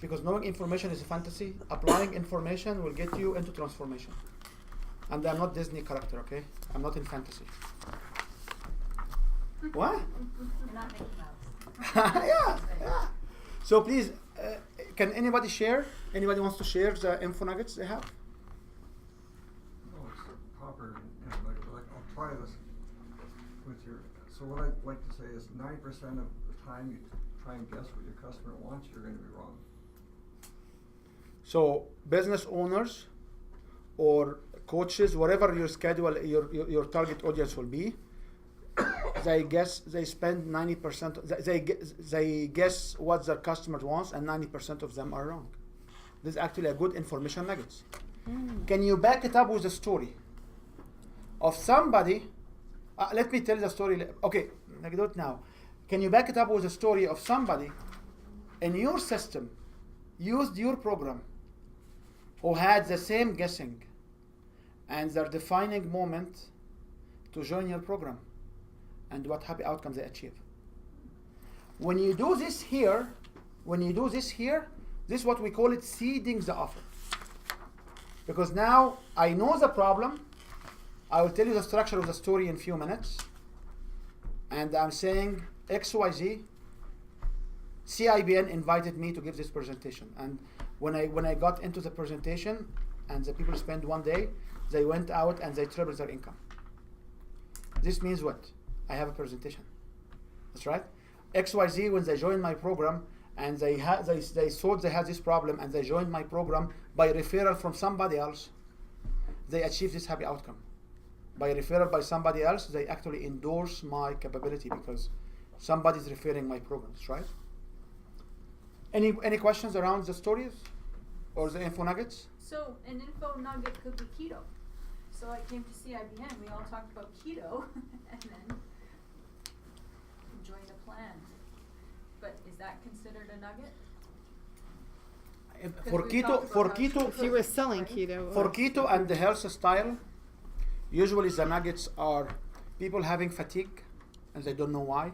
because knowing information is a fantasy. Applying information will get you into transformation. And I'm not Disney character, okay? I'm not in fantasy. What? You're not Mickey Mouse. yeah. So please, can anybody share? Anybody wants to share the info nuggets they have? No, it's proper, like, I'll try this with your, so what I'd like to say is 90% of the time you try and guess what your customer wants, you're gonna be wrong. So business owners or coaches, whatever your schedule, your target audience will be, they spend 90%, they guess what their customer wants, and 90% of them are wrong. This is actually a good information nuggets. Can you back it up with a story of somebody? Let me tell the story. Okay, I do it now. Can you back it up with a story of somebody in your system used your program who had the same guessing and their defining moment to join your program, and what happy outcomes they achieve? When you do this here, this is what we call it seeding the offer. Because now I know the problem, I will tell you the structure of the story in a few minutes, and I'm saying XYZ, CIBN invited me to give this presentation. And when I got into the presentation and the people spent one day, they went out and they tripled their income. This means what? I have a presentation. That's right. XYZ, when they joined my program and they thought they had this problem and they joined my program by referral from somebody else, they achieved this happy outcome. By referral by somebody else, they actually endorse my capability because somebody's referring my programs, right? Any questions around the stories or the info nuggets? So an info nugget could be keto. So I came to CIBN, we all talked about keto and then joined a plan. But is that considered a nugget? For keto, If you were selling keto. for keto and the health style, usually the nuggets are people having fatigue and they don't know why.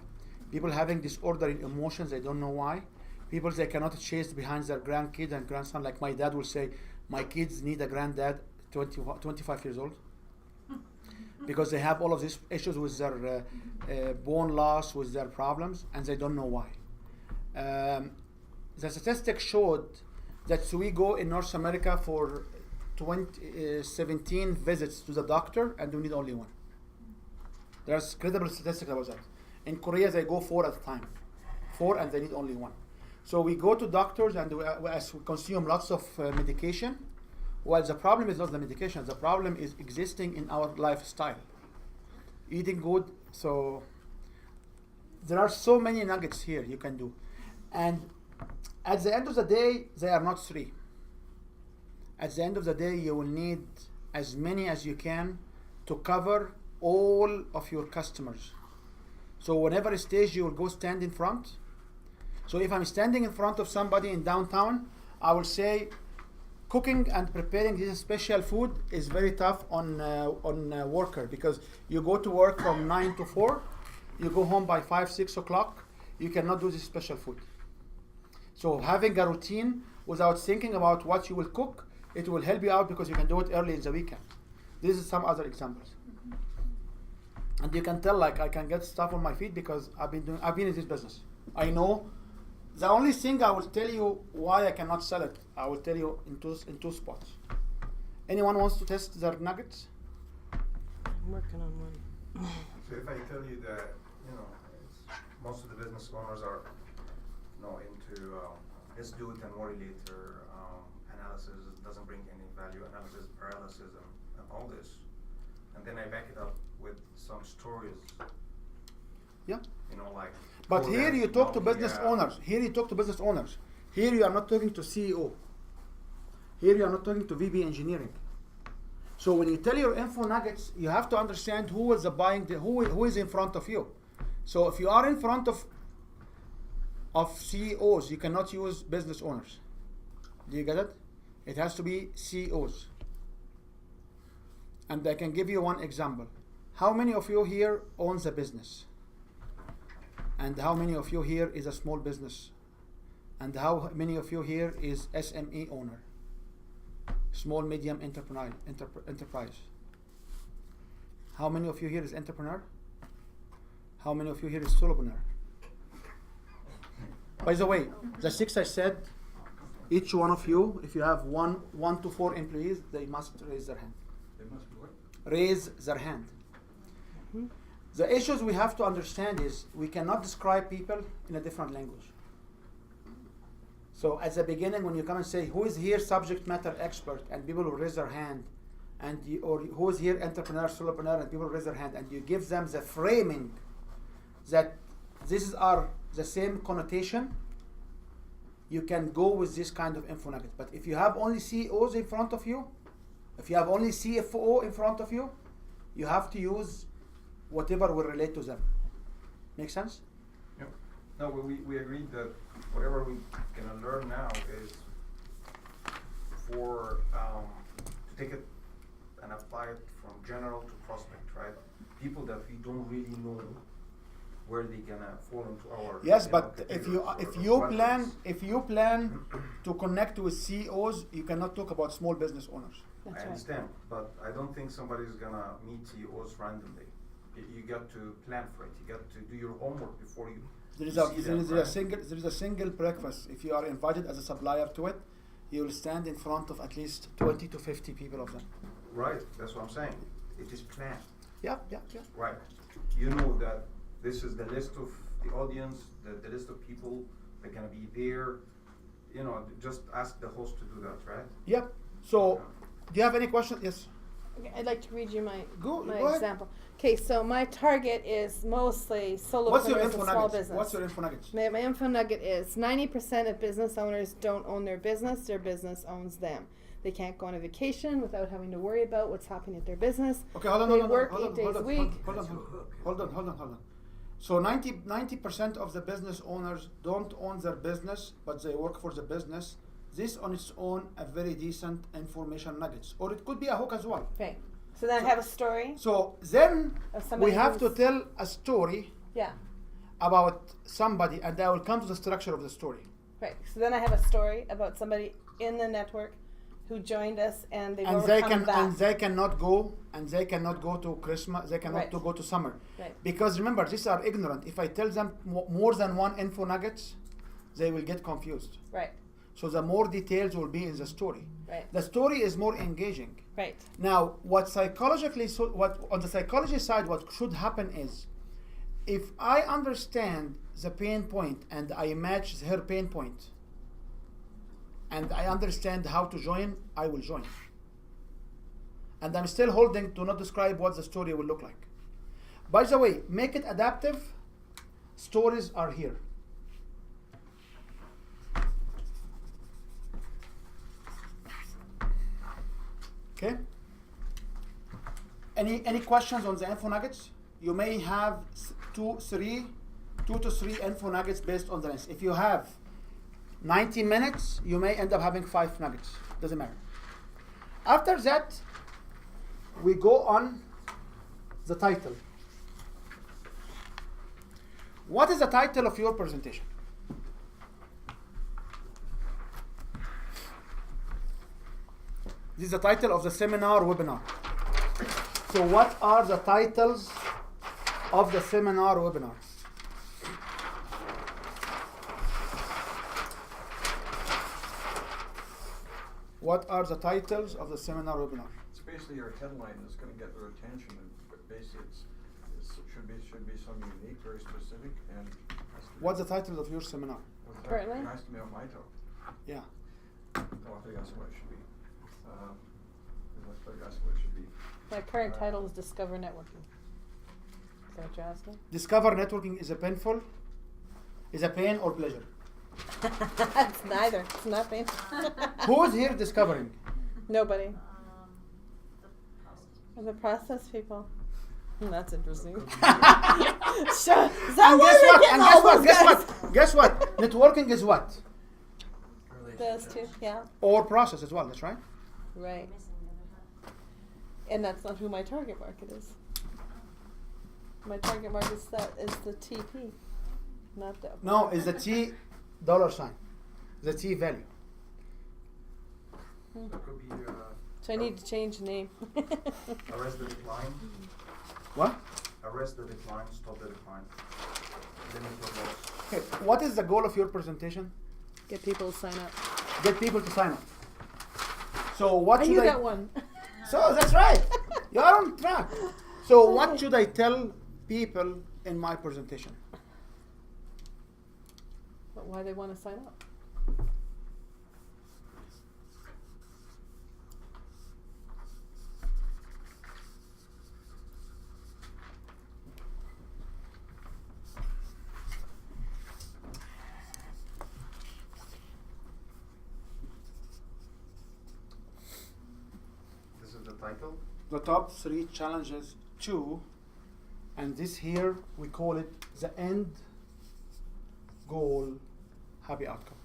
People having disorder in emotions, they don't know why. People they cannot chase behind their grandkid and grandson. Like my dad will say, my kids need a granddad 25 years old. Because they have all of these issues with their bone loss, with their problems, and they don't know why. The statistics showed that we go in North America for 17 visits to the doctor, and we need only one. There's credible statistics about that. In Korea, they go 4 at a time. 4, and they need only one. So we go to doctors, and we consume lots of medication. Well, the problem is not the medication. The problem is existing in our lifestyle. Eating good. So there are so many nuggets here you can do. And at the end of the day, they are not three. At the end of the day, you will need as many as you can to cover all of your customers. So whenever stage you will go stand in front. So if I'm standing in front of somebody in downtown, I will say, cooking and preparing this special food is very tough on worker, because you go to work from 9 to 4, you go home by 5, 6 o'clock, you cannot do this special food. So having a routine without thinking about what you will cook, it will help you out because you can do it early in the weekend. This is some other examples. And you can tell, like, I can get stuff on my feet because I've been in this business. I know. The only thing I will tell you why I cannot sell it, I will tell you in two spots. Anyone wants to test their nuggets? I'm working on one. So if I tell you that, most of the business owners are, into let's do it and worry later, analysis doesn't bring any value, analysis paralysis, and all this, and then I back it up with some stories. Yeah. Like. But here you talk to business owners. Here you talk to business owners. Here you are not talking to CEO. Here you are not talking to VP engineering. So when you tell your info nuggets, you have to understand who is who is in front of you. So if you are in front of CEOs, you cannot use business owners. Do you get it? It has to be CEOs. And I can give you one example. How many of you here owns a business? And how many of you here is a small business? And how many of you here is SME owner? Small, medium enterprise. How many of you here is entrepreneur? How many of you here is solopreneur? By the way, the 6 I said, each one of you, if you have one to 4 employees, they must raise their hand. They must do what? Raise their hand. The issues we have to understand is we cannot describe people in a different language. So at the beginning, when you come and say, who is here subject matter expert, and people will raise their hand, or who is here entrepreneur, solopreneur, and people raise their hand, and you give them the framing that these are the same connotation, you can go with this kind of info nugget. But if you have only CEOs in front of you, if you have only CFO in front of you, you have to use whatever will relate to them. Make sense? Yep. No, we agreed that whatever we're gonna learn now is for to take it and apply it from general to prospect, right? People that we don't really know where they gonna fall into our yes, but categories if or you plan to connect with CEOs, you cannot talk about small business owners. That's I right. understand, but I don't think somebody's gonna meet CEOs randomly. You got to plan for it. You got to do your homework before you. There is see a single breakfast. If you are invited as a supplier to it, you will stand in front of at least 20 to 50 people of them. Right, that's what I'm saying. It is planned. Yeah. Right. You know that this is the list of the audience, the list of people that are gonna be there. Just ask the host to do that, right? Yep. So, do you have any questions? Yes. Okay, I'd like to read you my Go ahead. example. Okay, so my target is mostly What's your solopreneurs and info small nuggets? business. What's your info nuggets? My info nugget is 90% of business owners don't own their business owns them. They can't go on a vacation without having to worry about what's happening at their business. Okay, hold on. They hold work on, 8 days hold a on, week. Hold on. So 90% of the business owners don't own their business, but they work for the business. This on its own a very decent information nuggets, or it could be a hook as well. Okay, so then I have a story. So then Of somebody we have to who's- tell a story Yeah, about somebody, and I will come to the structure of the story. right. So then I have a story about somebody in the network who joined us and they've And they overcome that. they cannot go to Christmas. They cannot Right. to go to summer. Right. Because remember, these are ignorant. If I tell them more than one info nuggets, they will get confused. Right, So the more details will be in the story. right, The story is more engaging. right. Now, what on the psychology side, what should happen is, if I understand the pain point and I match her pain point, and I understand how to join, I will join. And I'm still holding to not describe what the story will look like. By the way, make it adaptive. stories are here. Okay. Any questions on the info nuggets? You may have 2 to 3 info nuggets based on the list. If you have 90 minutes, you may end up having 5 nuggets. Doesn't matter. After that, we go on the title. What is the title of your presentation? This is the title of the seminar webinar. So what are the titles of the seminar webinar? What are the titles of the seminar webinar? It's basically your headline that's going to get their attention, and basically should be something unique, very specific, and. What's the title of your seminar? Currently? It has to be on my talk. Yeah. No, I think that's what it should be. I think that's what it should be. My current title is Discover Networking. Is that what you're asking? Discover networking is a painful, is a pain or pleasure? It's neither. It's nothing. Who is here discovering? Nobody. The process people. That's interesting. Sure. Is that And why guess we're what? getting And all guess what? those Guess guys? what? Guess what? Networking is what? Those two, yeah. Or process as well. That's right. Right. And that's not who my target market is. My target market is the TP, not the. No, it's the T $sign, the T value. So it could be So I need to change the name. arrest the decline, What? arrest the decline, stop the decline, limit your loss. Okay. What is the goal of your presentation? Get people to sign up. Get people to sign up. So what I should knew I? that one. So that's right. You are on track. So what should I tell people in my presentation? But why they want to sign up? This is the title. The top 3 challenges to, and this here we call it the end goal happy outcome.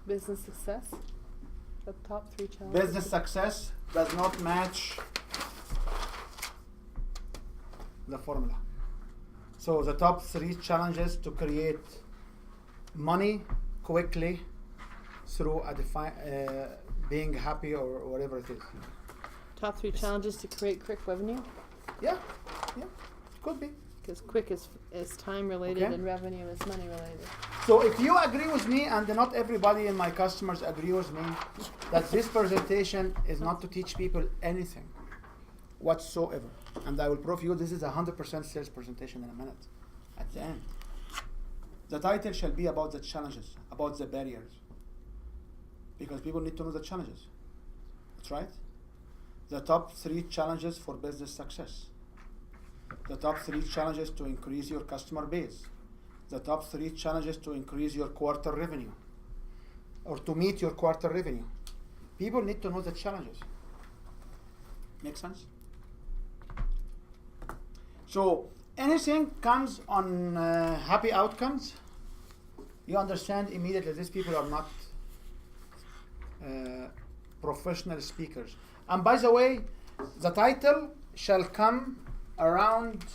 Business success. The top 3 challenges. Business success does not match the formula. So the top 3 challenges to create money quickly through a being happy or whatever it is. Top 3 challenges to create quick revenue. Yeah, could be. Because quick is time related Okay. and revenue is money related. So if you agree with me, and not everybody in my customers agree with me, that this presentation is not to teach people anything whatsoever. And I will prove you this is a 100% sales presentation in a minute. At the end. The title shall be about the challenges, about the barriers. Because people need to know the challenges. That's right. The top 3 challenges for business success. The top 3 challenges to increase your customer base. The top 3 challenges to increase your quarter revenue or to meet your quarter revenue. People need to know the challenges. Make sense? So anything comes on happy outcomes, you understand immediately these people are not professional speakers. And by the way, the title shall come around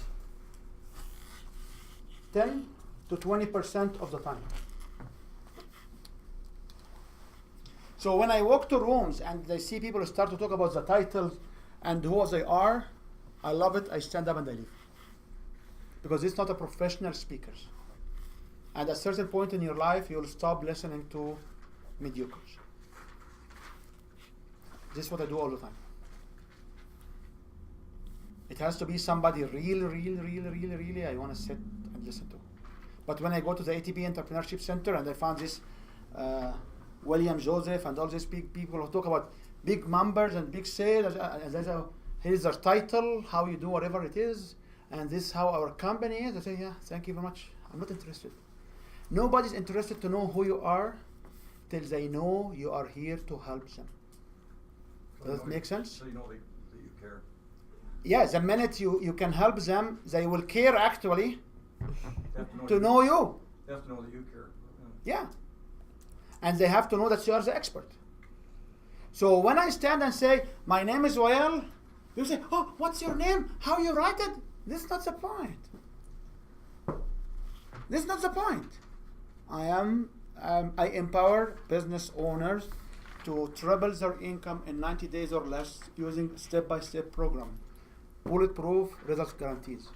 10 to 20% of the time. So when I walk to rooms and I see people start to talk about the titles and who they are, I love it, I stand up and I leave. Because it's not a professional speakers. At a certain point in your life, you'll stop listening to mediocres. This is what I do all the time. It has to be somebody really I want to sit and listen to. But when I go to the ATP Entrepreneurship Center and I found this William Joseph and all these big people who talk about big numbers and big sales, and here's their title, how you do whatever it is, and this is how our company is. I say, yeah, thank you very much. I'm not interested. Nobody's interested to know who you are till they know you are here to help them. Does that make sense? So you know that you care. Yeah, the minute you can help them, they will care actually They have to know you. They have to know that you care. Yeah. And they have to know that you are the expert. So when I stand and say, my name is Wael, you say, oh, what's your name? How you write it? This is not the point. This is not the point. I empower business owners to triple their income in 90 days or less using step-by-step program. Bulletproof results guarantees.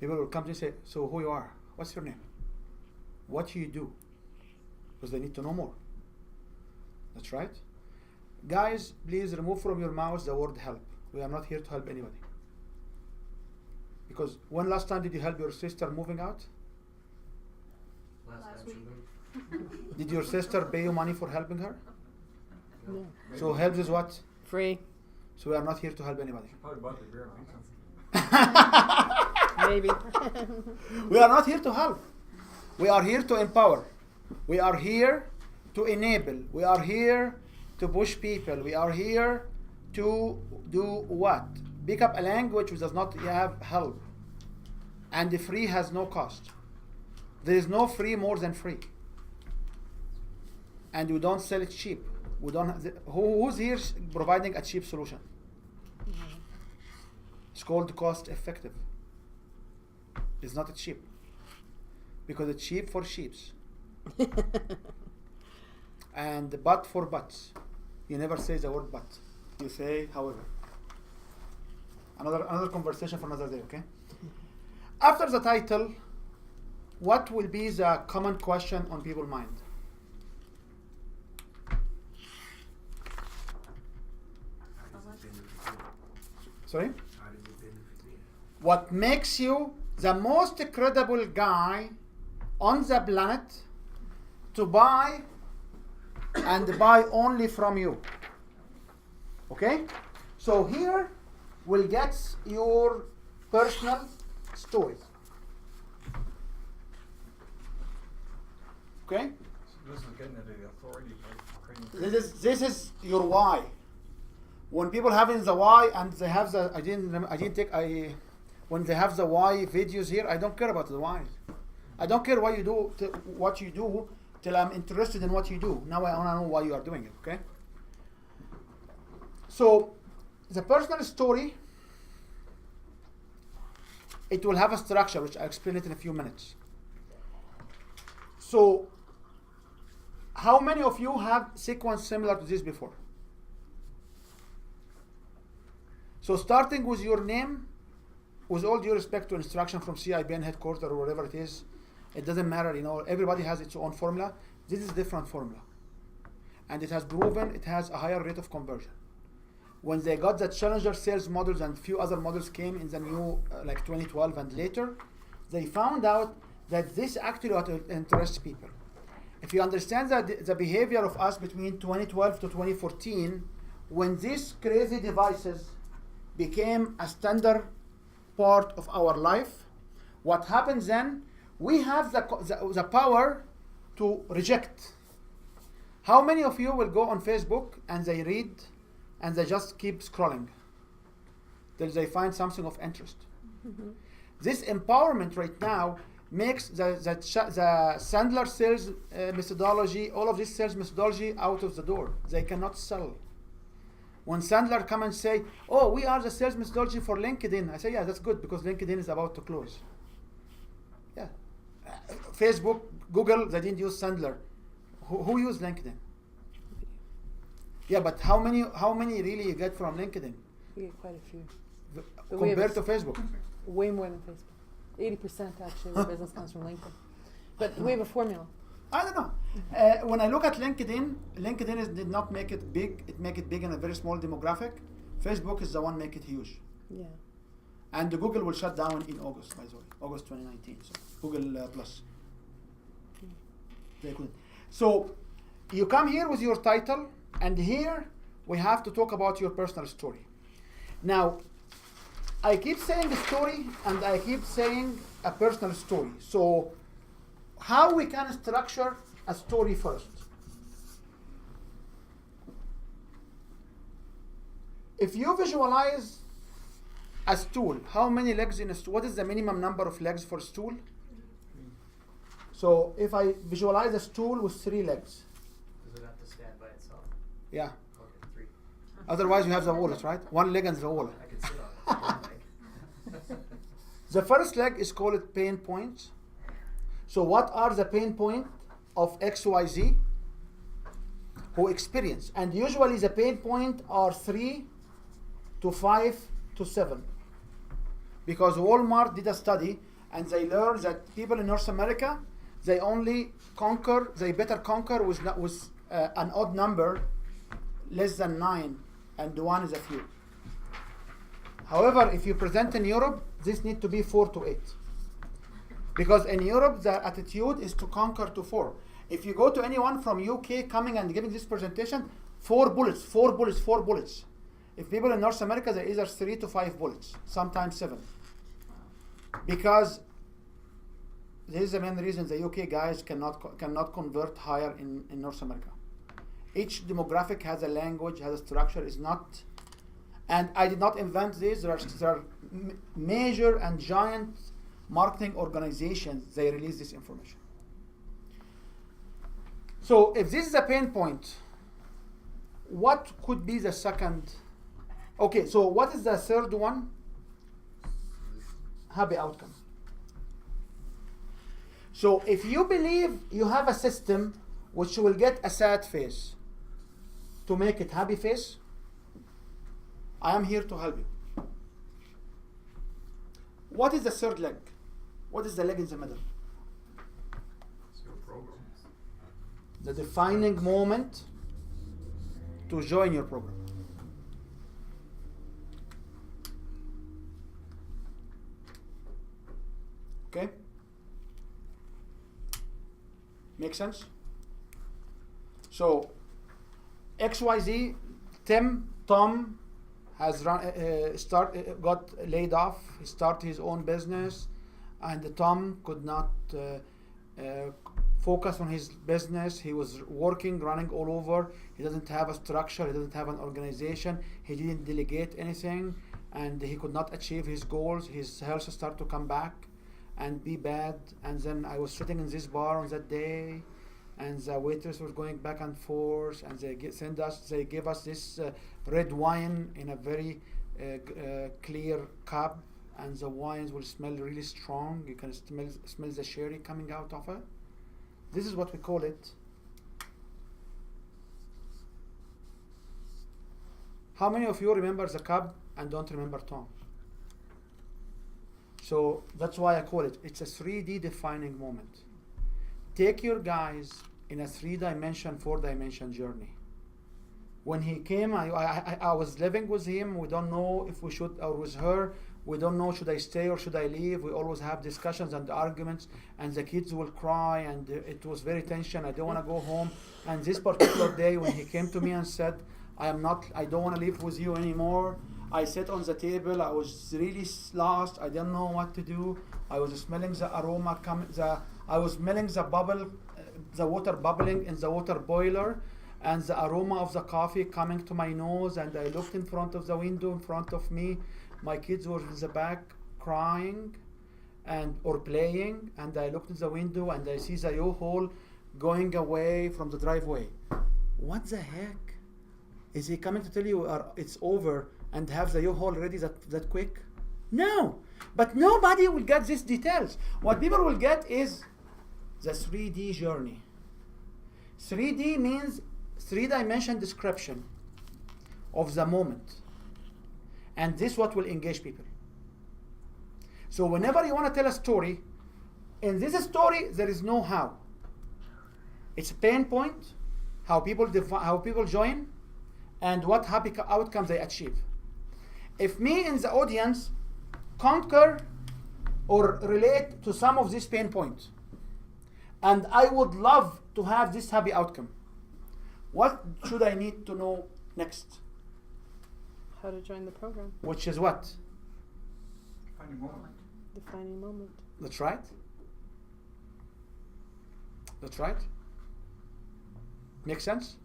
People will come to you and say, so who you are? What's your name? What do you do? Because they need to know more. That's right. Guys, please remove from your mouth the word help. We are not here to help anybody. Because when last time did you help your sister moving out? Last week. Did your sister pay you money for helping her? No. So help is what? Free. So we are not here to help anybody. Probably bought the beer and pizza. Maybe. We are not here to help. We are here to empower. We are here to enable. We are here to push people. We are here to do what? Pick up a language which does not have help. And the free has no cost. There is no free more than free. And we don't sell it cheap. We don't. Who's here providing a cheap solution? It's called cost effective. It's not cheap. Because it's cheap for sheeps. And but for buts. You never say the word but. You say however. Another conversation for another day, okay? After the title, what will be the common question on people's mind? Sorry? What makes you the most credible guy on the planet to buy and buy only from you? Okay? So here we'll get your personal story. Okay? This is getting into the authority part. This is your why. When people having the why and they have the when they have the why videos here, I don't care about the why. I don't care what you do till I'm interested in what you do. Now I want to know why you are doing it. Okay. So the personal story, it will have a structure which I'll explain it in a few minutes. So how many of you have sequence similar to this before? So starting with your name, with all due respect to instruction from CIBN headquarters or whatever it is, it doesn't matter, everybody has its own formula. This is a different formula. And it has proven it has a higher rate of conversion. When they got the challenger sales models and few other models came in the new, like 2012 and later, they found out that this actually what interests people. If you understand that the behavior of us between 2012 to 2014, when these crazy devices became a standard part of our life, what happens then? We have the power to reject. How many of you will go on Facebook and they read and they just keep scrolling till they find something of interest? Mm-hmm. This empowerment right now makes the Sandler sales methodology, all of this sales methodology out of the door. They cannot sell. When Sandler come and say, oh, we are the sales methodology for LinkedIn, I say, yeah, that's good because LinkedIn is about to close. Yeah. Facebook, Google, they didn't use Sandler. Who used LinkedIn? Yeah, but how many really you get from LinkedIn? We get quite a few. Compared to Facebook? Way more than Facebook. 80% actually of our business comes from LinkedIn. But we have a formula. I don't know. When I look at LinkedIn did not make it big. It make it big in a very small demographic. Facebook is the one make it huge. Yeah. And the Google will shut down in August, by the way, August 2019. So Google Plus. They couldn't. So you come here with your title, and here we have to talk about your personal story. Now, I keep saying a story and I keep saying a personal story. So how we can structure a story first? If you visualize a stool, how many legs in a stool? What is the minimum number of legs for a stool? So if I visualize a stool with 3 legs, Does it have to stand by itself? yeah. Okay, 3. Otherwise you have the wallet, right? 1 leg and the wallet. I can sit on it. One leg. The first leg is called pain points. So what are the pain points of XYZ who experience? And usually the pain point are 3 to 5 to 7. Because Walmart did a study and they learned that people in North America, they better conquer with an odd number less than 9, and 1 is a few. However, if you present in Europe, this need to be 4 to 8. Because in Europe, the attitude is to conquer to 4. If you go to anyone from UK coming and giving this presentation, 4 bullets, 4 bullets, 4 bullets. If people in North America, they either 3 to 5 bullets, sometimes 7. Because this is the main reason the UK guys cannot convert higher in North America. Each demographic has a language, has a structure, is not. And I did not invent this. There are major and giant marketing organizations, they release this information. So if this is a pain point, what could be the second? Okay, so what is the third one? Happy outcome. So if you believe you have a system which will get a sad face to make it happy face, I am here to help you. What is the third leg? What is the leg in the middle? It's your program. The defining moment to join your program. Okay? Make sense? So, XYZ, Tom has got laid off. He started his own business, and Tom could not focus on his business. He was working, running all over. He doesn't have a structure. He doesn't have an organization. He didn't delegate anything, and he could not achieve his goals. His health started to come back and be bad. And then I was sitting in this bar on that day, and the waitress was going back and forth, and they gave us this red wine in a very clear cup, and the wines will smell really strong. You can smell the sherry coming out of it. This is what we call it. How many of you remember the cup and don't remember Tom? So that's why I call it. It's a 3D defining moment. Take your guys in a 3-dimension, 4-dimension journey. When he came, I was living with him. We don't know if we should, or with her. We don't know, should I stay or should I leave? We always have discussions and arguments, and the kids will cry, and it was very tension. I don't want to go home. And this particular day when he came to me and said, I don't want to live with you anymore. I sat on the table. I was really lost. I didn't know what to do. I was smelling the aroma I was smelling the bubble, the water bubbling in the water boiler, and the aroma of the coffee coming to my nose. And I looked in front of the window in front of me. My kids were in the back crying or playing, and I looked in the window and I see the U-Haul going away from the driveway. What the heck? Is he coming to tell you it's over and have the U-Haul ready that quick? No, but nobody will get these details. What people will get is the 3D journey. 3D means 3-dimension description of the moment. And this is what will engage people. So whenever you want to tell a story, in this story there is no how. It's a pain point, how people join, and what happy outcomes they achieve. If me in the audience conquer or relate to some of these pain points, and I would love to have this happy outcome, what should I need to know next? How to join the program. Which is what? Defining moment. Defining moment. That's right. That's right. Makes sense?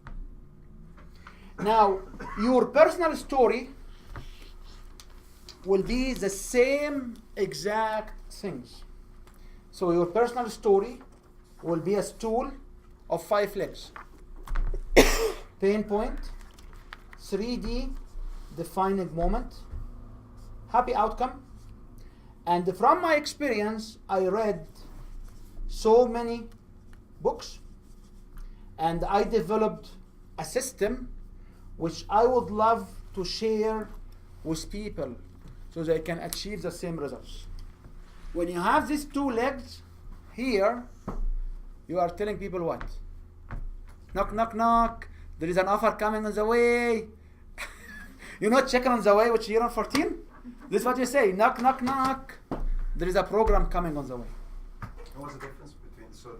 Now, your personal story will be the same exact things. So your personal story will be a stool of 5 legs. Pain point, 3D defining moment, happy outcome. And from my experience, I read so many books, and I developed a system which I would love to share with people so they can achieve the same results. When you have these 2 legs here, you are telling people what? Knock, knock, knock. There is an offer coming on the way. You're not checking on the way, which year on 14? This is what you say. Knock, knock, knock. There is a program coming on the way. And what's the difference between, so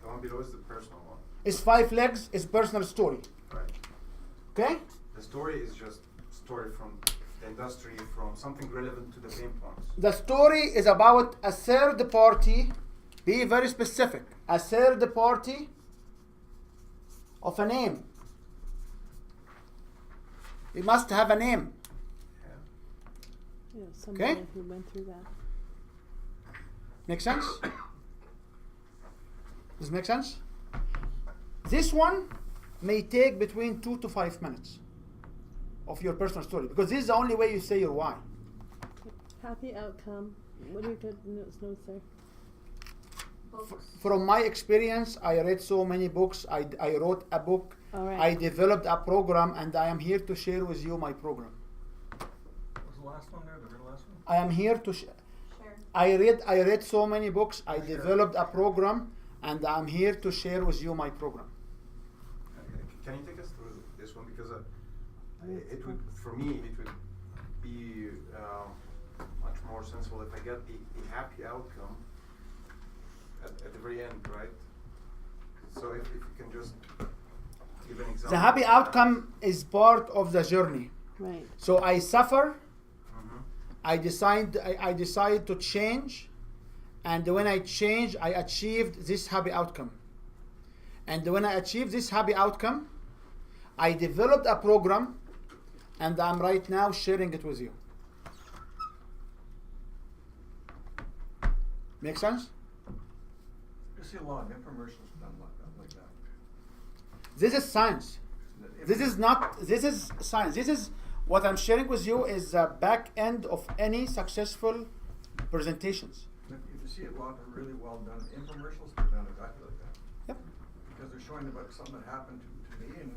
the one below is the personal one? It's 5 legs, it's personal story. Right. Okay? The story is just story from the industry, from something relevant to the pain points. The story is about a third party. Be very specific. A third party of a name. It must have a name. Yeah. Yeah, somebody Okay. who went through that. Make sense? Does it make sense? This one may take between 2 to 5 minutes of your personal story, because this is the only way you say your why. Happy outcome. What do you get notes there? Books. From my experience, I read so many books. I wrote a book. All right. I developed a program, and I am here to share with you my program. What was the last one there, the very last one? I am here to Share. I read so many books. I developed a program, and I'm here to share with you my program. Can you take us through this one? Because it would, for me, it would be much more sensible if I get the happy outcome at the very end, right? So if you can just give an example. The happy outcome is part of the journey. Right. So I suffer. Mm-hmm. I decided to change, and when I changed, I achieved this happy outcome. And when I achieved this happy outcome, I developed a program, and I'm right now sharing it with you. Make sense? You see a lot of infomercials done like that. This is science. This is science. This is what I'm sharing with you is the back end of any successful presentations. If you see a lot of really well done infomercials, they're done exactly like that. Yep. Because they're showing about something that happened to me and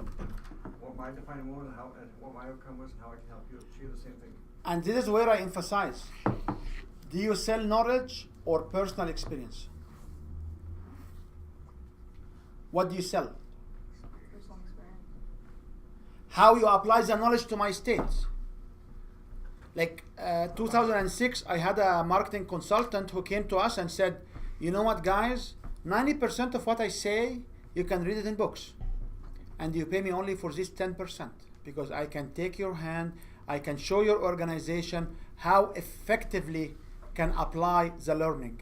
what my defining moment and what my outcome was and how I can help you achieve the same thing. And this is where I emphasize. Do you sell knowledge or personal experience? What do you sell? Personal experience. How you apply the knowledge to my states. Like 2006, I had a marketing consultant who came to us and said, you know what, guys, 90% of what I say, you can read it in books. And you pay me only for this 10%, because I can take your hand, I can show your organization how effectively can apply the learning.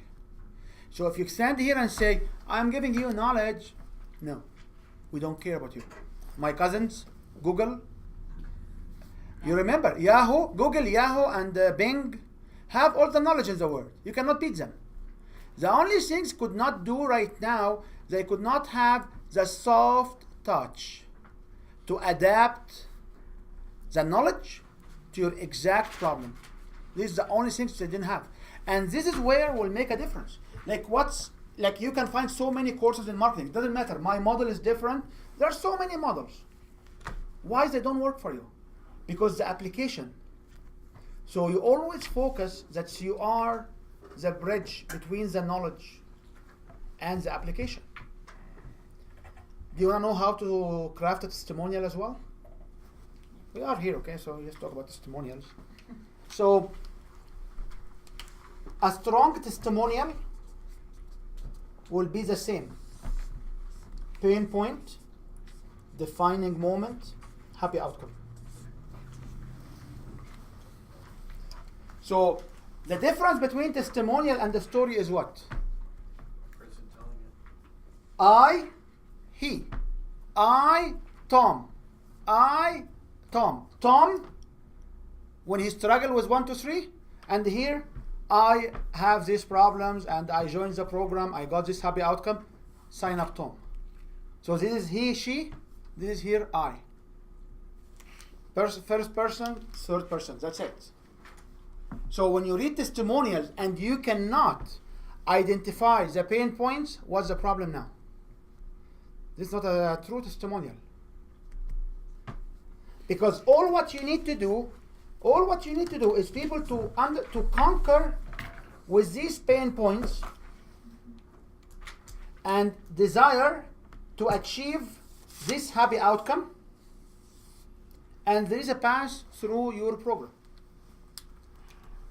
So if you stand here and say, I'm giving you knowledge, no, we don't care about you. My cousins, Google, you remember, Google, Yahoo, and Bing have all the knowledge in the world. You cannot beat them. The only things could not do right now, they could not have the soft touch to adapt the knowledge to your exact problem. This is the only things they didn't have. And this is where will make a difference. Like you can find so many courses in marketing. It doesn't matter. My model is different. There are so many models. Why they don't work for you? Because the application. So you always focus that you are the bridge between the knowledge and the application. Do you want to know how to craft a testimonial as well? We are here, okay? So let's talk about testimonials. So a strong testimonial will be the same. Pain point, defining moment, happy outcome. So The difference between testimonial and the story is what? Person telling it. I, he. I, Tom. I, Tom. Tom, when he struggled with 1, 2, 3, and here, I have these problems and I joined the program, I got this happy outcome, sign up Tom. So this is he, she, this is here, I. First person, third person, that's it. So when you read testimonials and you cannot identify the pain points, what's the problem now? This is not a true testimonial. Because all what you need to do is people to conquer with these pain points and desire to achieve this happy outcome, and there is a path through your program.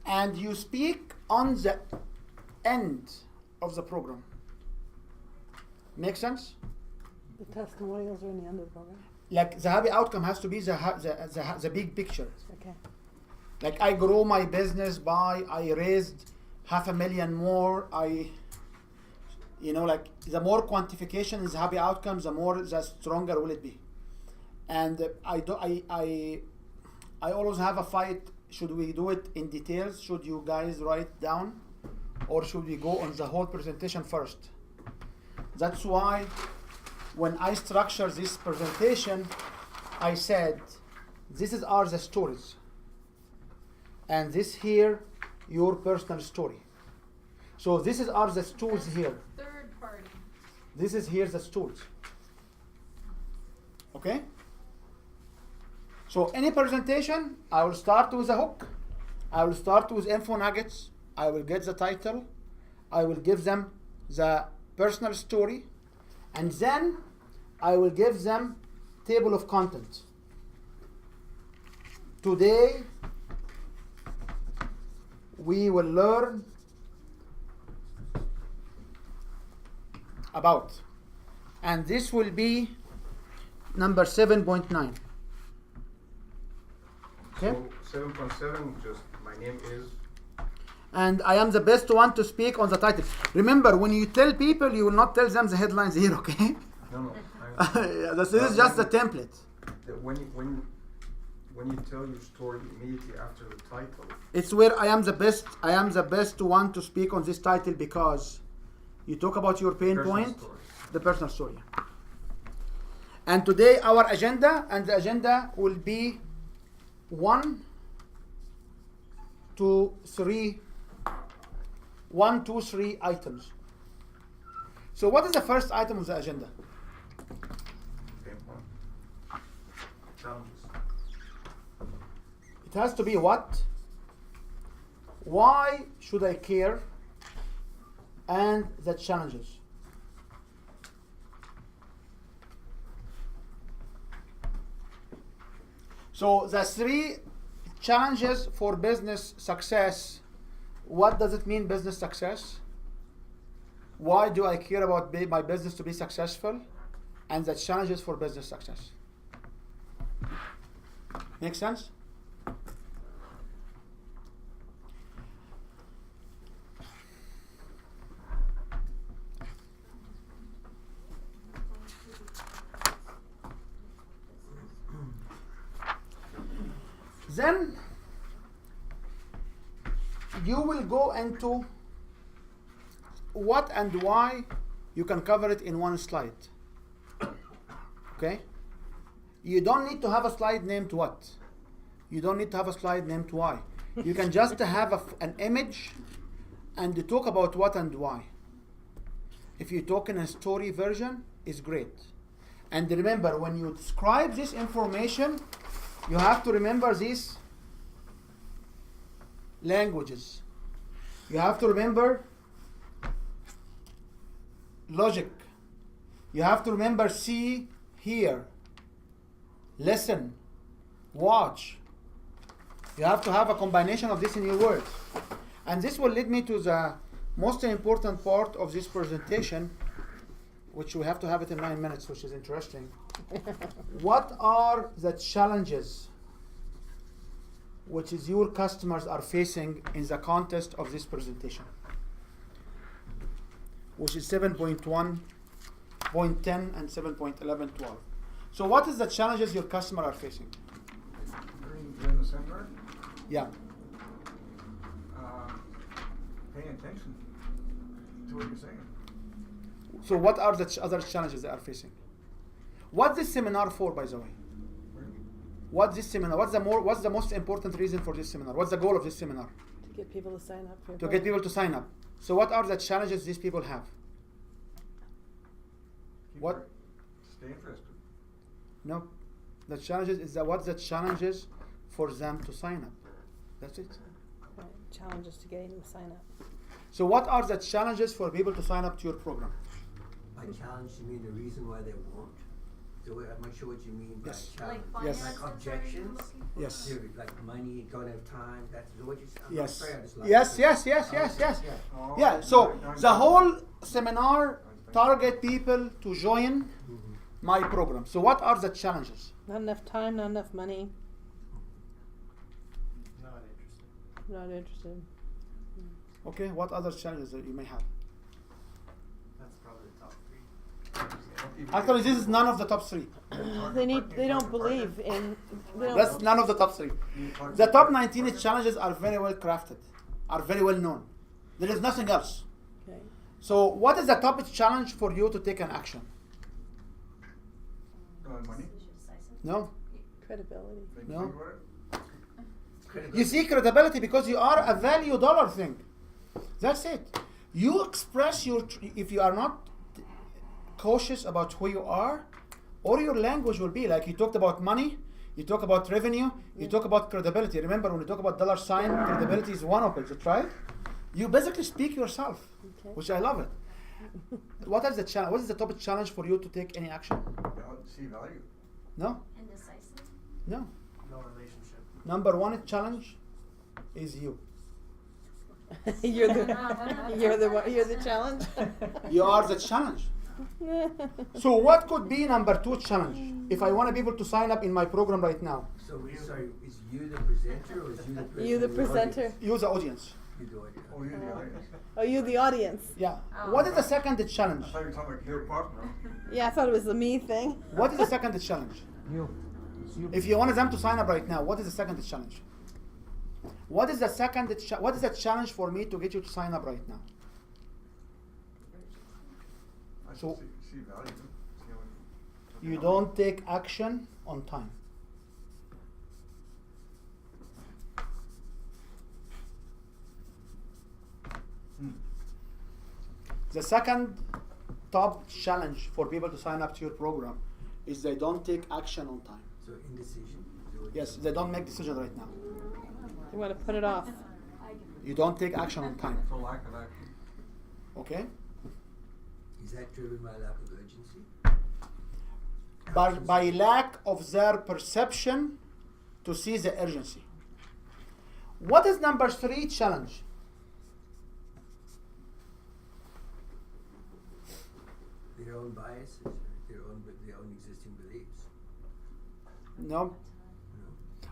And you speak on the end of the program. Make sense? The testimonials are in the end of the program. Like the happy outcome has to be the big picture. Okay. Like I grow my business I raised $500,000 more. Like the more quantification is happy outcomes, the stronger will it be. And I always have a fight. Should we do it in details? Should you guys write down, or should we go on the whole presentation first? That's why when I structure this presentation, I said, this are the stories. And this here, your personal story. So this are the stools here. Third party. This is here the stools. Okay? So any presentation, I will start with a hook. I will start with info nuggets. I will get the title. I will give them the personal story. And then I will give them table of contents. Today, we will learn about, and this will be number 7.9. Okay? So 7.7, just my name is. And I am the best one to speak on the title. Remember, when you tell people, you will not tell them the headlines here, okay? No. This is just the template. When you tell your story immediately after the title. It's where I am the best. I am the best one to speak on this title because you talk about your pain point, the personal story. And today our agenda, and the agenda will be 1, 2, 3 items. So what is the first item of the agenda? Pain point. Challenges. It has to be what? Why should I care? And the challenges. So the 3 challenges for business success. What does it mean, business success? Why do I care about my business to be successful? And the challenges for business success. Make sense? Then you will go into what and why. You can cover it in one slide. Okay? You don't need to have a slide named what. You don't need to have a slide named why. You can just have an image and you talk about what and why. If you talk in a story version, it's great. And remember, when you describe this information, you have to remember these languages. You have to remember logic. You have to remember see, hear, listen, watch. You have to have a combination of this in your words. And this will lead me to the most important part of this presentation, which we have to have it in 9 minutes, which is interesting. What are the challenges which is your customers are facing in the context of this presentation, which is 7.1, 0.10, and 7.11, 12. So what is the challenges your customer are facing? During the seminar, Yeah. paying attention to what you're saying. So what are the other challenges they are facing? What's this seminar for, by the way? What's this seminar? What's the most important reason for this seminar? What's the goal of this seminar? To get people to sign up for To get people to sign up. So what are the challenges these people have? What? Stay interested. No. The challenges is that what's the challenges for them to sign up? That's it. Right. Challenges to getting them to sign up. So what are the challenges for people to sign up to your program? By challenge, you mean the reason why they won't? So I'm not sure what you mean by Yes. challenge. Like Yes. finances, Like objections? are you looking for? Yes. They're like money, don't have time, that's what you said? Yes. Sorry, I just lost Yes, it. yes, yes, Oh, yes, yes. yeah. Oh, Yeah, so now the whole seminar target people to join Mhm. my program. So what are the challenges? Not enough time, not enough money. Not interested. Not interested. Okay, what other challenges that you may have? That's probably the top three. Actually, this is none of the top three. They don't believe in. They don't, That's none of the top three. The top 19 challenges are very well crafted, are very well known. There is nothing else. okay. So what is the top challenge for you to take an action? money. No? Credibility. Make No. you think about it. You see credibility because you are a value dollar thing. That's it. You express your, if you are not cautious about who you are, or your language will be like you talked about money, you talk about revenue, you talk about credibility. Remember when you talk about dollar sign, credibility is one of it, right? You basically speak yourself, Okay. which I love it. What is the challenge? What is the top challenge for you to take any action? See value. No? Indecisive. No. No relationship. Number one challenge is you. you're the challenge. You are the challenge. So what could be number two challenge? If I want people to sign up in my program right now, So, sorry, is you the presenter or is you the person? You the in presenter. audience? use the audience. You the audience. Oh, you're the audience. Oh, you the audience. Yeah. Oh. What is the second challenge? I thought you were talking about your partner. Yeah, I thought it was the me thing. What is the second challenge? You. It's you. If you want them to sign up right now, what is the second challenge? What is the second? What is the challenge for me to get you to sign up right now? I So- see value. See how You don't take action on time. The second top challenge for people to sign up to your program is they don't take action on time. So indecision. is what Yes, they don't make decision right now. You want to put it off. You don't take action on time. So lack of action. Okay? Is that driven by lack of urgency? By lack of their perception to see the urgency. What is number three challenge? Their own biases, or their own existing beliefs. No. No?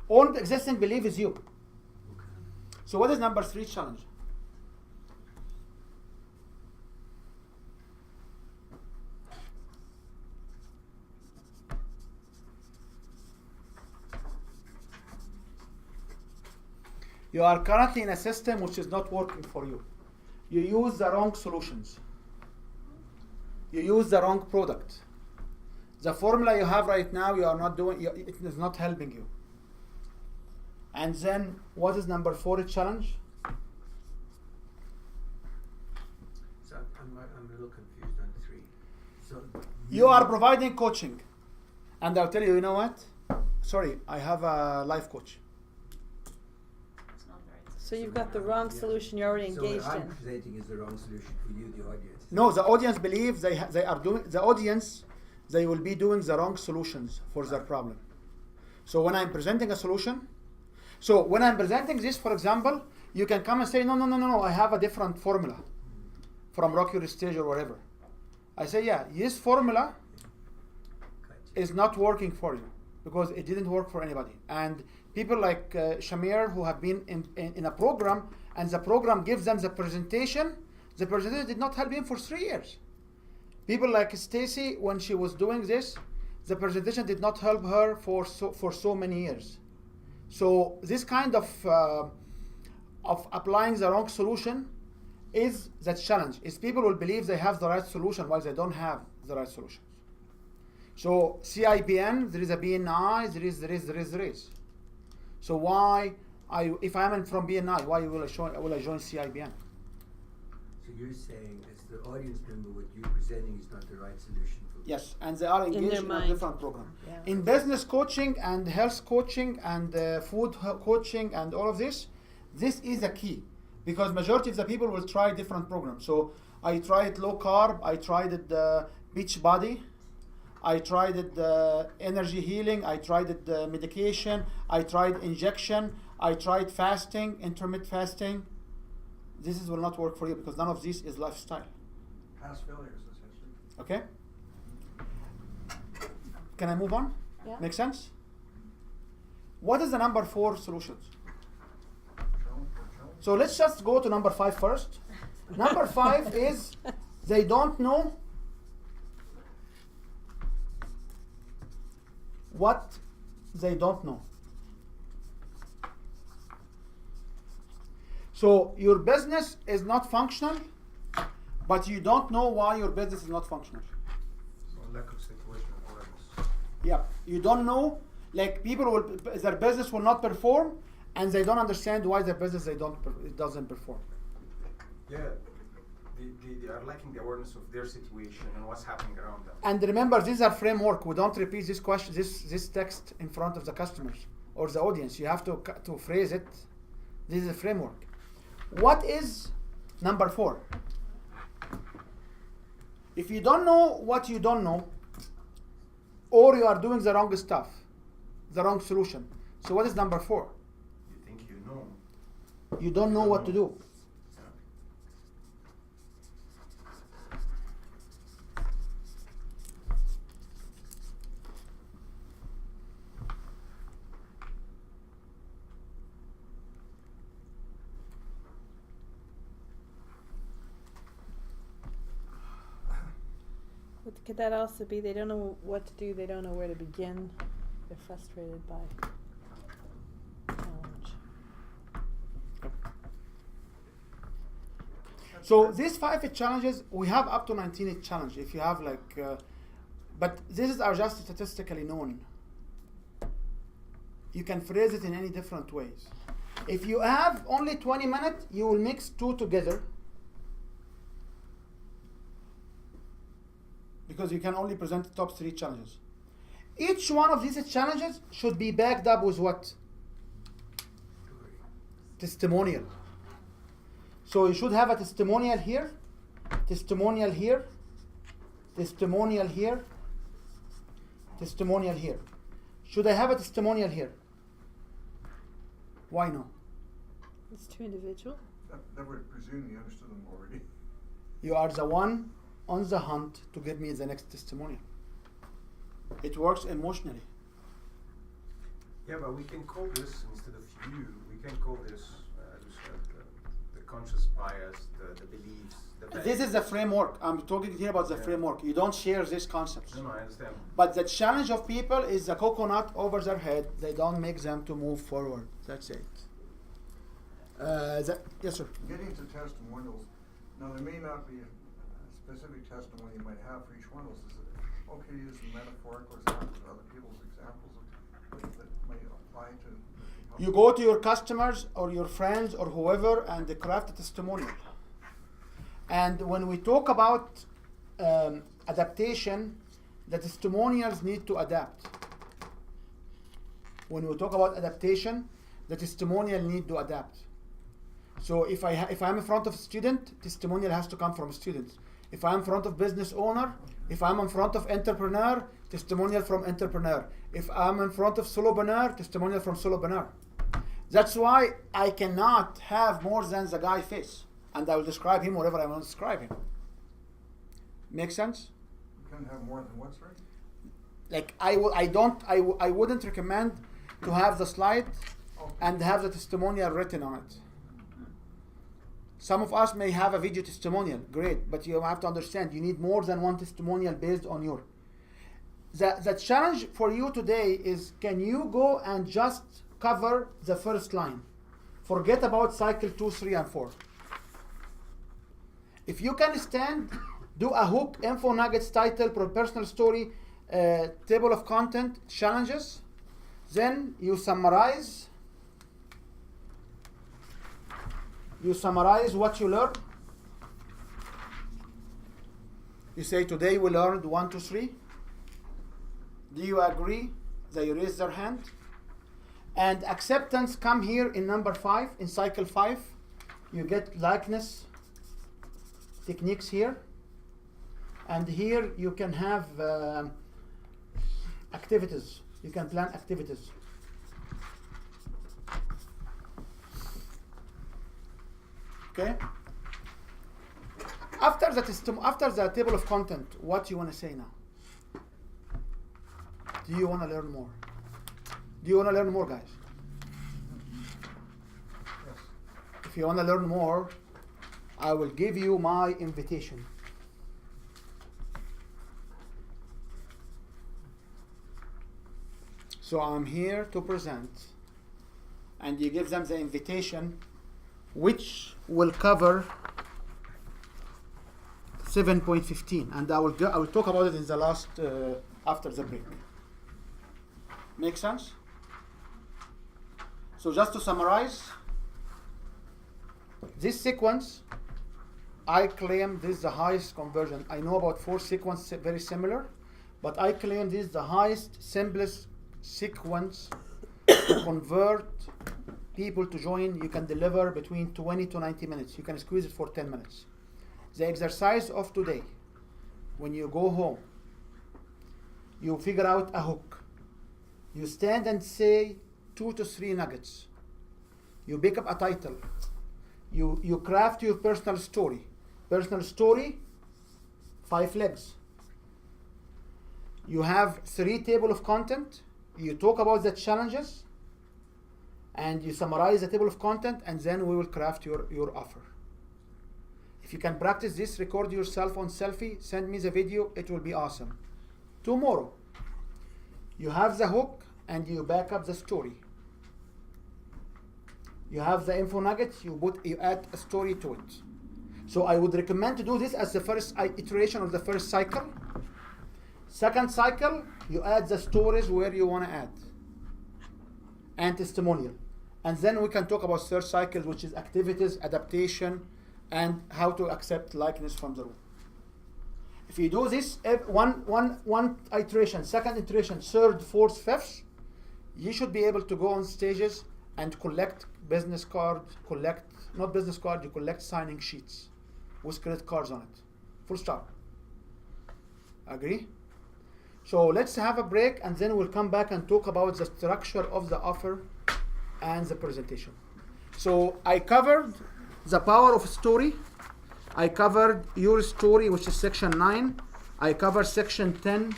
Own existing belief is you. Okay. So what is number three challenge? You are currently in a system which is not working for you. You use the wrong solutions. You use the wrong product. The formula you have right now, you are not doing, it is not helping you. And then, what is number four challenge? So I'm a little confused on three. So You are providing coaching. And I'll tell you, you know what? Sorry, I have a life coach. It's not very. So you've got the wrong solution you're already So engaged what I'm in. presenting is the wrong solution for you, the audience. No, the audience believes they are doing, the audience, they will be doing the wrong solutions for their problem. So when I'm presenting a solution, so when I'm presenting this, for example, you can come and say, no, I have a different formula from Rock Your Stage or whatever. I say, yeah, this formula Gotcha. is not working for you because it didn't work for anybody. And People like Shamir who have been in a program, and the program gives them the presentation. The presentation did not help him for 3 years. People like Stacy, when she was doing this, the presentation did not help her for so many years. So this kind of applying the wrong solution is the challenge. Is people will believe they have the right solution while they don't have the right solutions. So CIBN, there is a BNI, there is. So why if I'm from BNI, why will I join CIBN? So you're saying as the audience member, what you're presenting is not the right solution for Yes, and they are engaged their in mind. a different program. Yeah. In business coaching and health coaching and food coaching and all of this is a key, because majority of the people will try different programs. So I tried low carb, I tried it beach body, I tried it energy healing, I tried it medication, I tried injection, I tried fasting, intermittent fasting. This will not work for you because none of this is lifestyle. Past failures, essentially. Okay? Can I move on? Yeah. Make sense? What is the number 4 solutions? So let's just go to number 5 first. Number 5 is they don't know what they don't know. So your business is not functional, but you don't know why your business is not functional. So lack of situational awareness. Yeah, you don't know. Like their business will not perform, and they don't understand why their business it doesn't perform. Yeah, they are lacking the awareness of their situation and what's happening around them. And remember, these are framework. We don't repeat this question, this text in front of the customers or the audience. You have to phrase it. This is a framework. What is number 4? If you don't know what you don't know, or you are doing the wrong stuff, the wrong solution. So what is number 4? You think you know. You don't know what to do. But could that also be they don't know what to do, they don't know where to begin, they're frustrated by challenge. So these 5 challenges, we have up to 19 challenge. If you have but these are just statistically known. You can phrase it in any different ways. If you have only 20 minutes, you will mix 2 together, because you can only present the top 3 challenges. Each one of these challenges should be backed up with what? Testimonial. So you should have a testimonial here, testimonial here, testimonial here, testimonial here. Should I have a testimonial here? Why no? It's too individual. That would presume you understood them already. You are the one on the hunt to give me the next testimonial. It works emotionally. Yeah, but we can call this, instead of you, we can call this the conscious bias, the beliefs. This is the framework. I'm talking here about the framework. You don't share these concepts. No, I understand. But the challenge of people is the coconut over their head. They don't make them to move forward. That's it. Yes, sir. Getting to testimonials, now there may not be a specific testimony you might have for each one of those. Is it okay to use the metaphorical examples or other people's examples that might apply to? You go to your customers or your friends or whoever and they craft a testimonial. And when we talk about adaptation, the testimonials need to adapt. When we talk about adaptation, the testimonial need to adapt. So if I'm in front of a student, testimonial has to come from students. If I'm in front of business owner, if I'm in front of entrepreneur, testimonial from entrepreneur. If I'm in front of solopreneur, testimonial from solopreneur. That's why I cannot have more than the guy face, and I will describe him whatever I want to describe him. Make sense? You can have more than one, right? Like I wouldn't recommend to have the slide and have the testimonial written on it. Some of us may have a video testimonial, great, but you have to understand you need more than one testimonial based on your. The challenge for you today is, can you go and just cover the first line? Forget about cycle 2, 3, and 4. If you can stand, do a hook, info nuggets, title, personal story, table of content, challenges, then you summarize. You summarize what you learned. You say, today we learned 1, 2, 3. Do you agree? They raise their hand. And acceptance come here in number 5, in cycle 5. You get likeness techniques here. And here you can have activities. You can plan activities. Okay. After the table of content, what do you want to say now? Do you want to learn more? Do you want to learn more, guys? Yes. If you want to learn more, I will give you my invitation. So I'm here to present, and you give them the invitation, which will cover 7.15, and I will talk about it in the last after the break. Make sense? So just to summarize, this sequence, I claim this is the highest conversion. I know about 4 sequences very similar, but I claim this is the highest, simplest sequence to convert people to join. You can deliver between 20 to 90 minutes. You can squeeze it for 10 minutes. The exercise of today, when you go home, you figure out a hook. You stand and say 2 to 3 nuggets. You pick up a title. You craft your personal story. Personal story, 5 legs. You have 3 table of content. You talk about the challenges, and you summarize the table of content, and then we will craft your offer. If you can practice this, record yourself on selfie, send me the video, it will be awesome. Tomorrow, you have the hook and you back up the story. You have the info nuggets, you add a story to it. So I would recommend to do this as the first iteration of the first cycle. Second cycle, you add the stories where you want to add, and testimonial. And then we can talk about third cycle, which is activities, adaptation, and how to accept likeness from the room. If you do this one iteration, second iteration, third, fourth, fifth, you should be able to go on stages and collect business cards, you collect signing sheets with credit cards on it. Full stop. Agree? So let's have a break, and then we'll come back and talk about the structure of the offer and the presentation. So I covered the power of story. I covered your story, which is section 9. I covered section 10,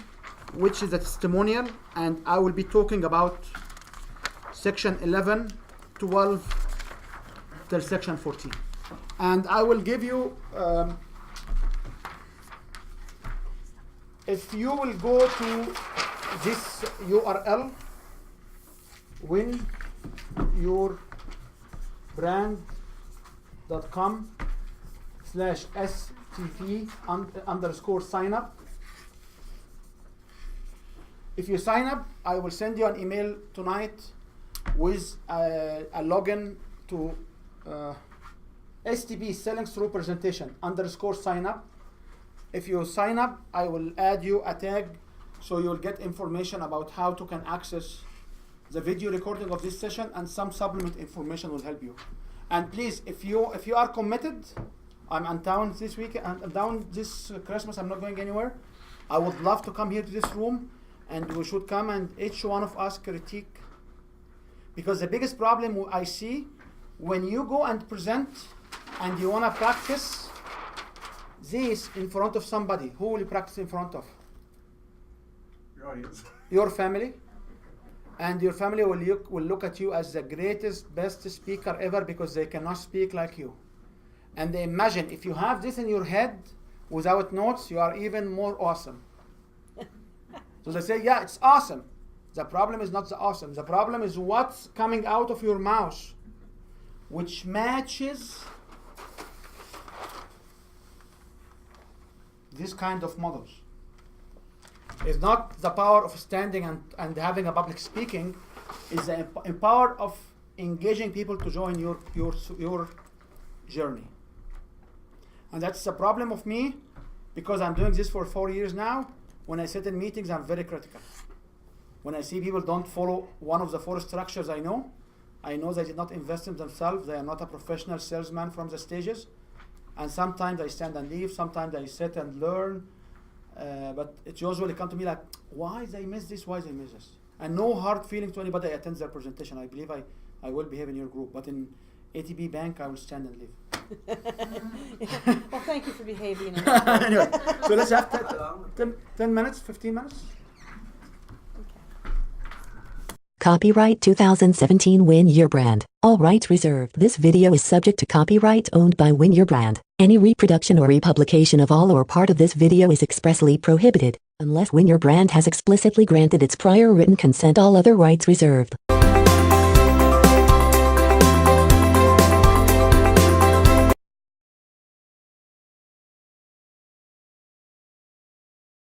which is the testimonial, and I will be talking about section 11, 12 till section 14. And I will give you, if you will go to this URL, winyourbrand.com/STP_sign up. If you sign up, I will send you an email tonight with a login to STP selling through presentation _sign up. If you sign up, I will add you a tag, so you'll get information about how to can access the video recording of this session, and some supplement information will help you. And please, if you are committed, I'm in town this week, I'm down this Christmas, I'm not going anywhere. I would love to come here to this room, and we should come and each one of us critique. Because the biggest problem I see, when you go and present and you want to practice this in front of somebody, who will you practice in front of? Your audience. Your family. and your family will look at you as the greatest, best speaker ever because they cannot speak like you. And they imagine if you have this in your head without notes, you are even more awesome. So they say, yeah, it's awesome. The problem is not the awesome. The problem is what's coming out of your mouth, which matches this kind of models. It's not the power of standing and having a public speaking. It's the power of engaging people to join your journey. And that's the problem of me, because I'm doing this for 4 years now. When I sit in meetings, I'm very critical. When I see people don't follow one of the 4 structures I know they did not invest in themselves. They are not a professional salesman from the stages. And sometimes I stand and leave. Sometimes I sit and learn. But it usually come to me like, why they miss this? Why they miss this? And no hard feeling to anybody that attends their presentation. I believe I will behave in your group. But in ATB Bank, I will stand and leave. Well, thank you for behaving. Anyway, so let's have 10 minutes, 15 minutes. Copyright 2017 Win Your Brand. All rights reserved. This video is subject to copyright owned by Win Your Brand. Any reproduction or republication of all or part of this video is expressly prohibited, unless Win Your Brand has explicitly granted its prior written consent. All other rights reserved.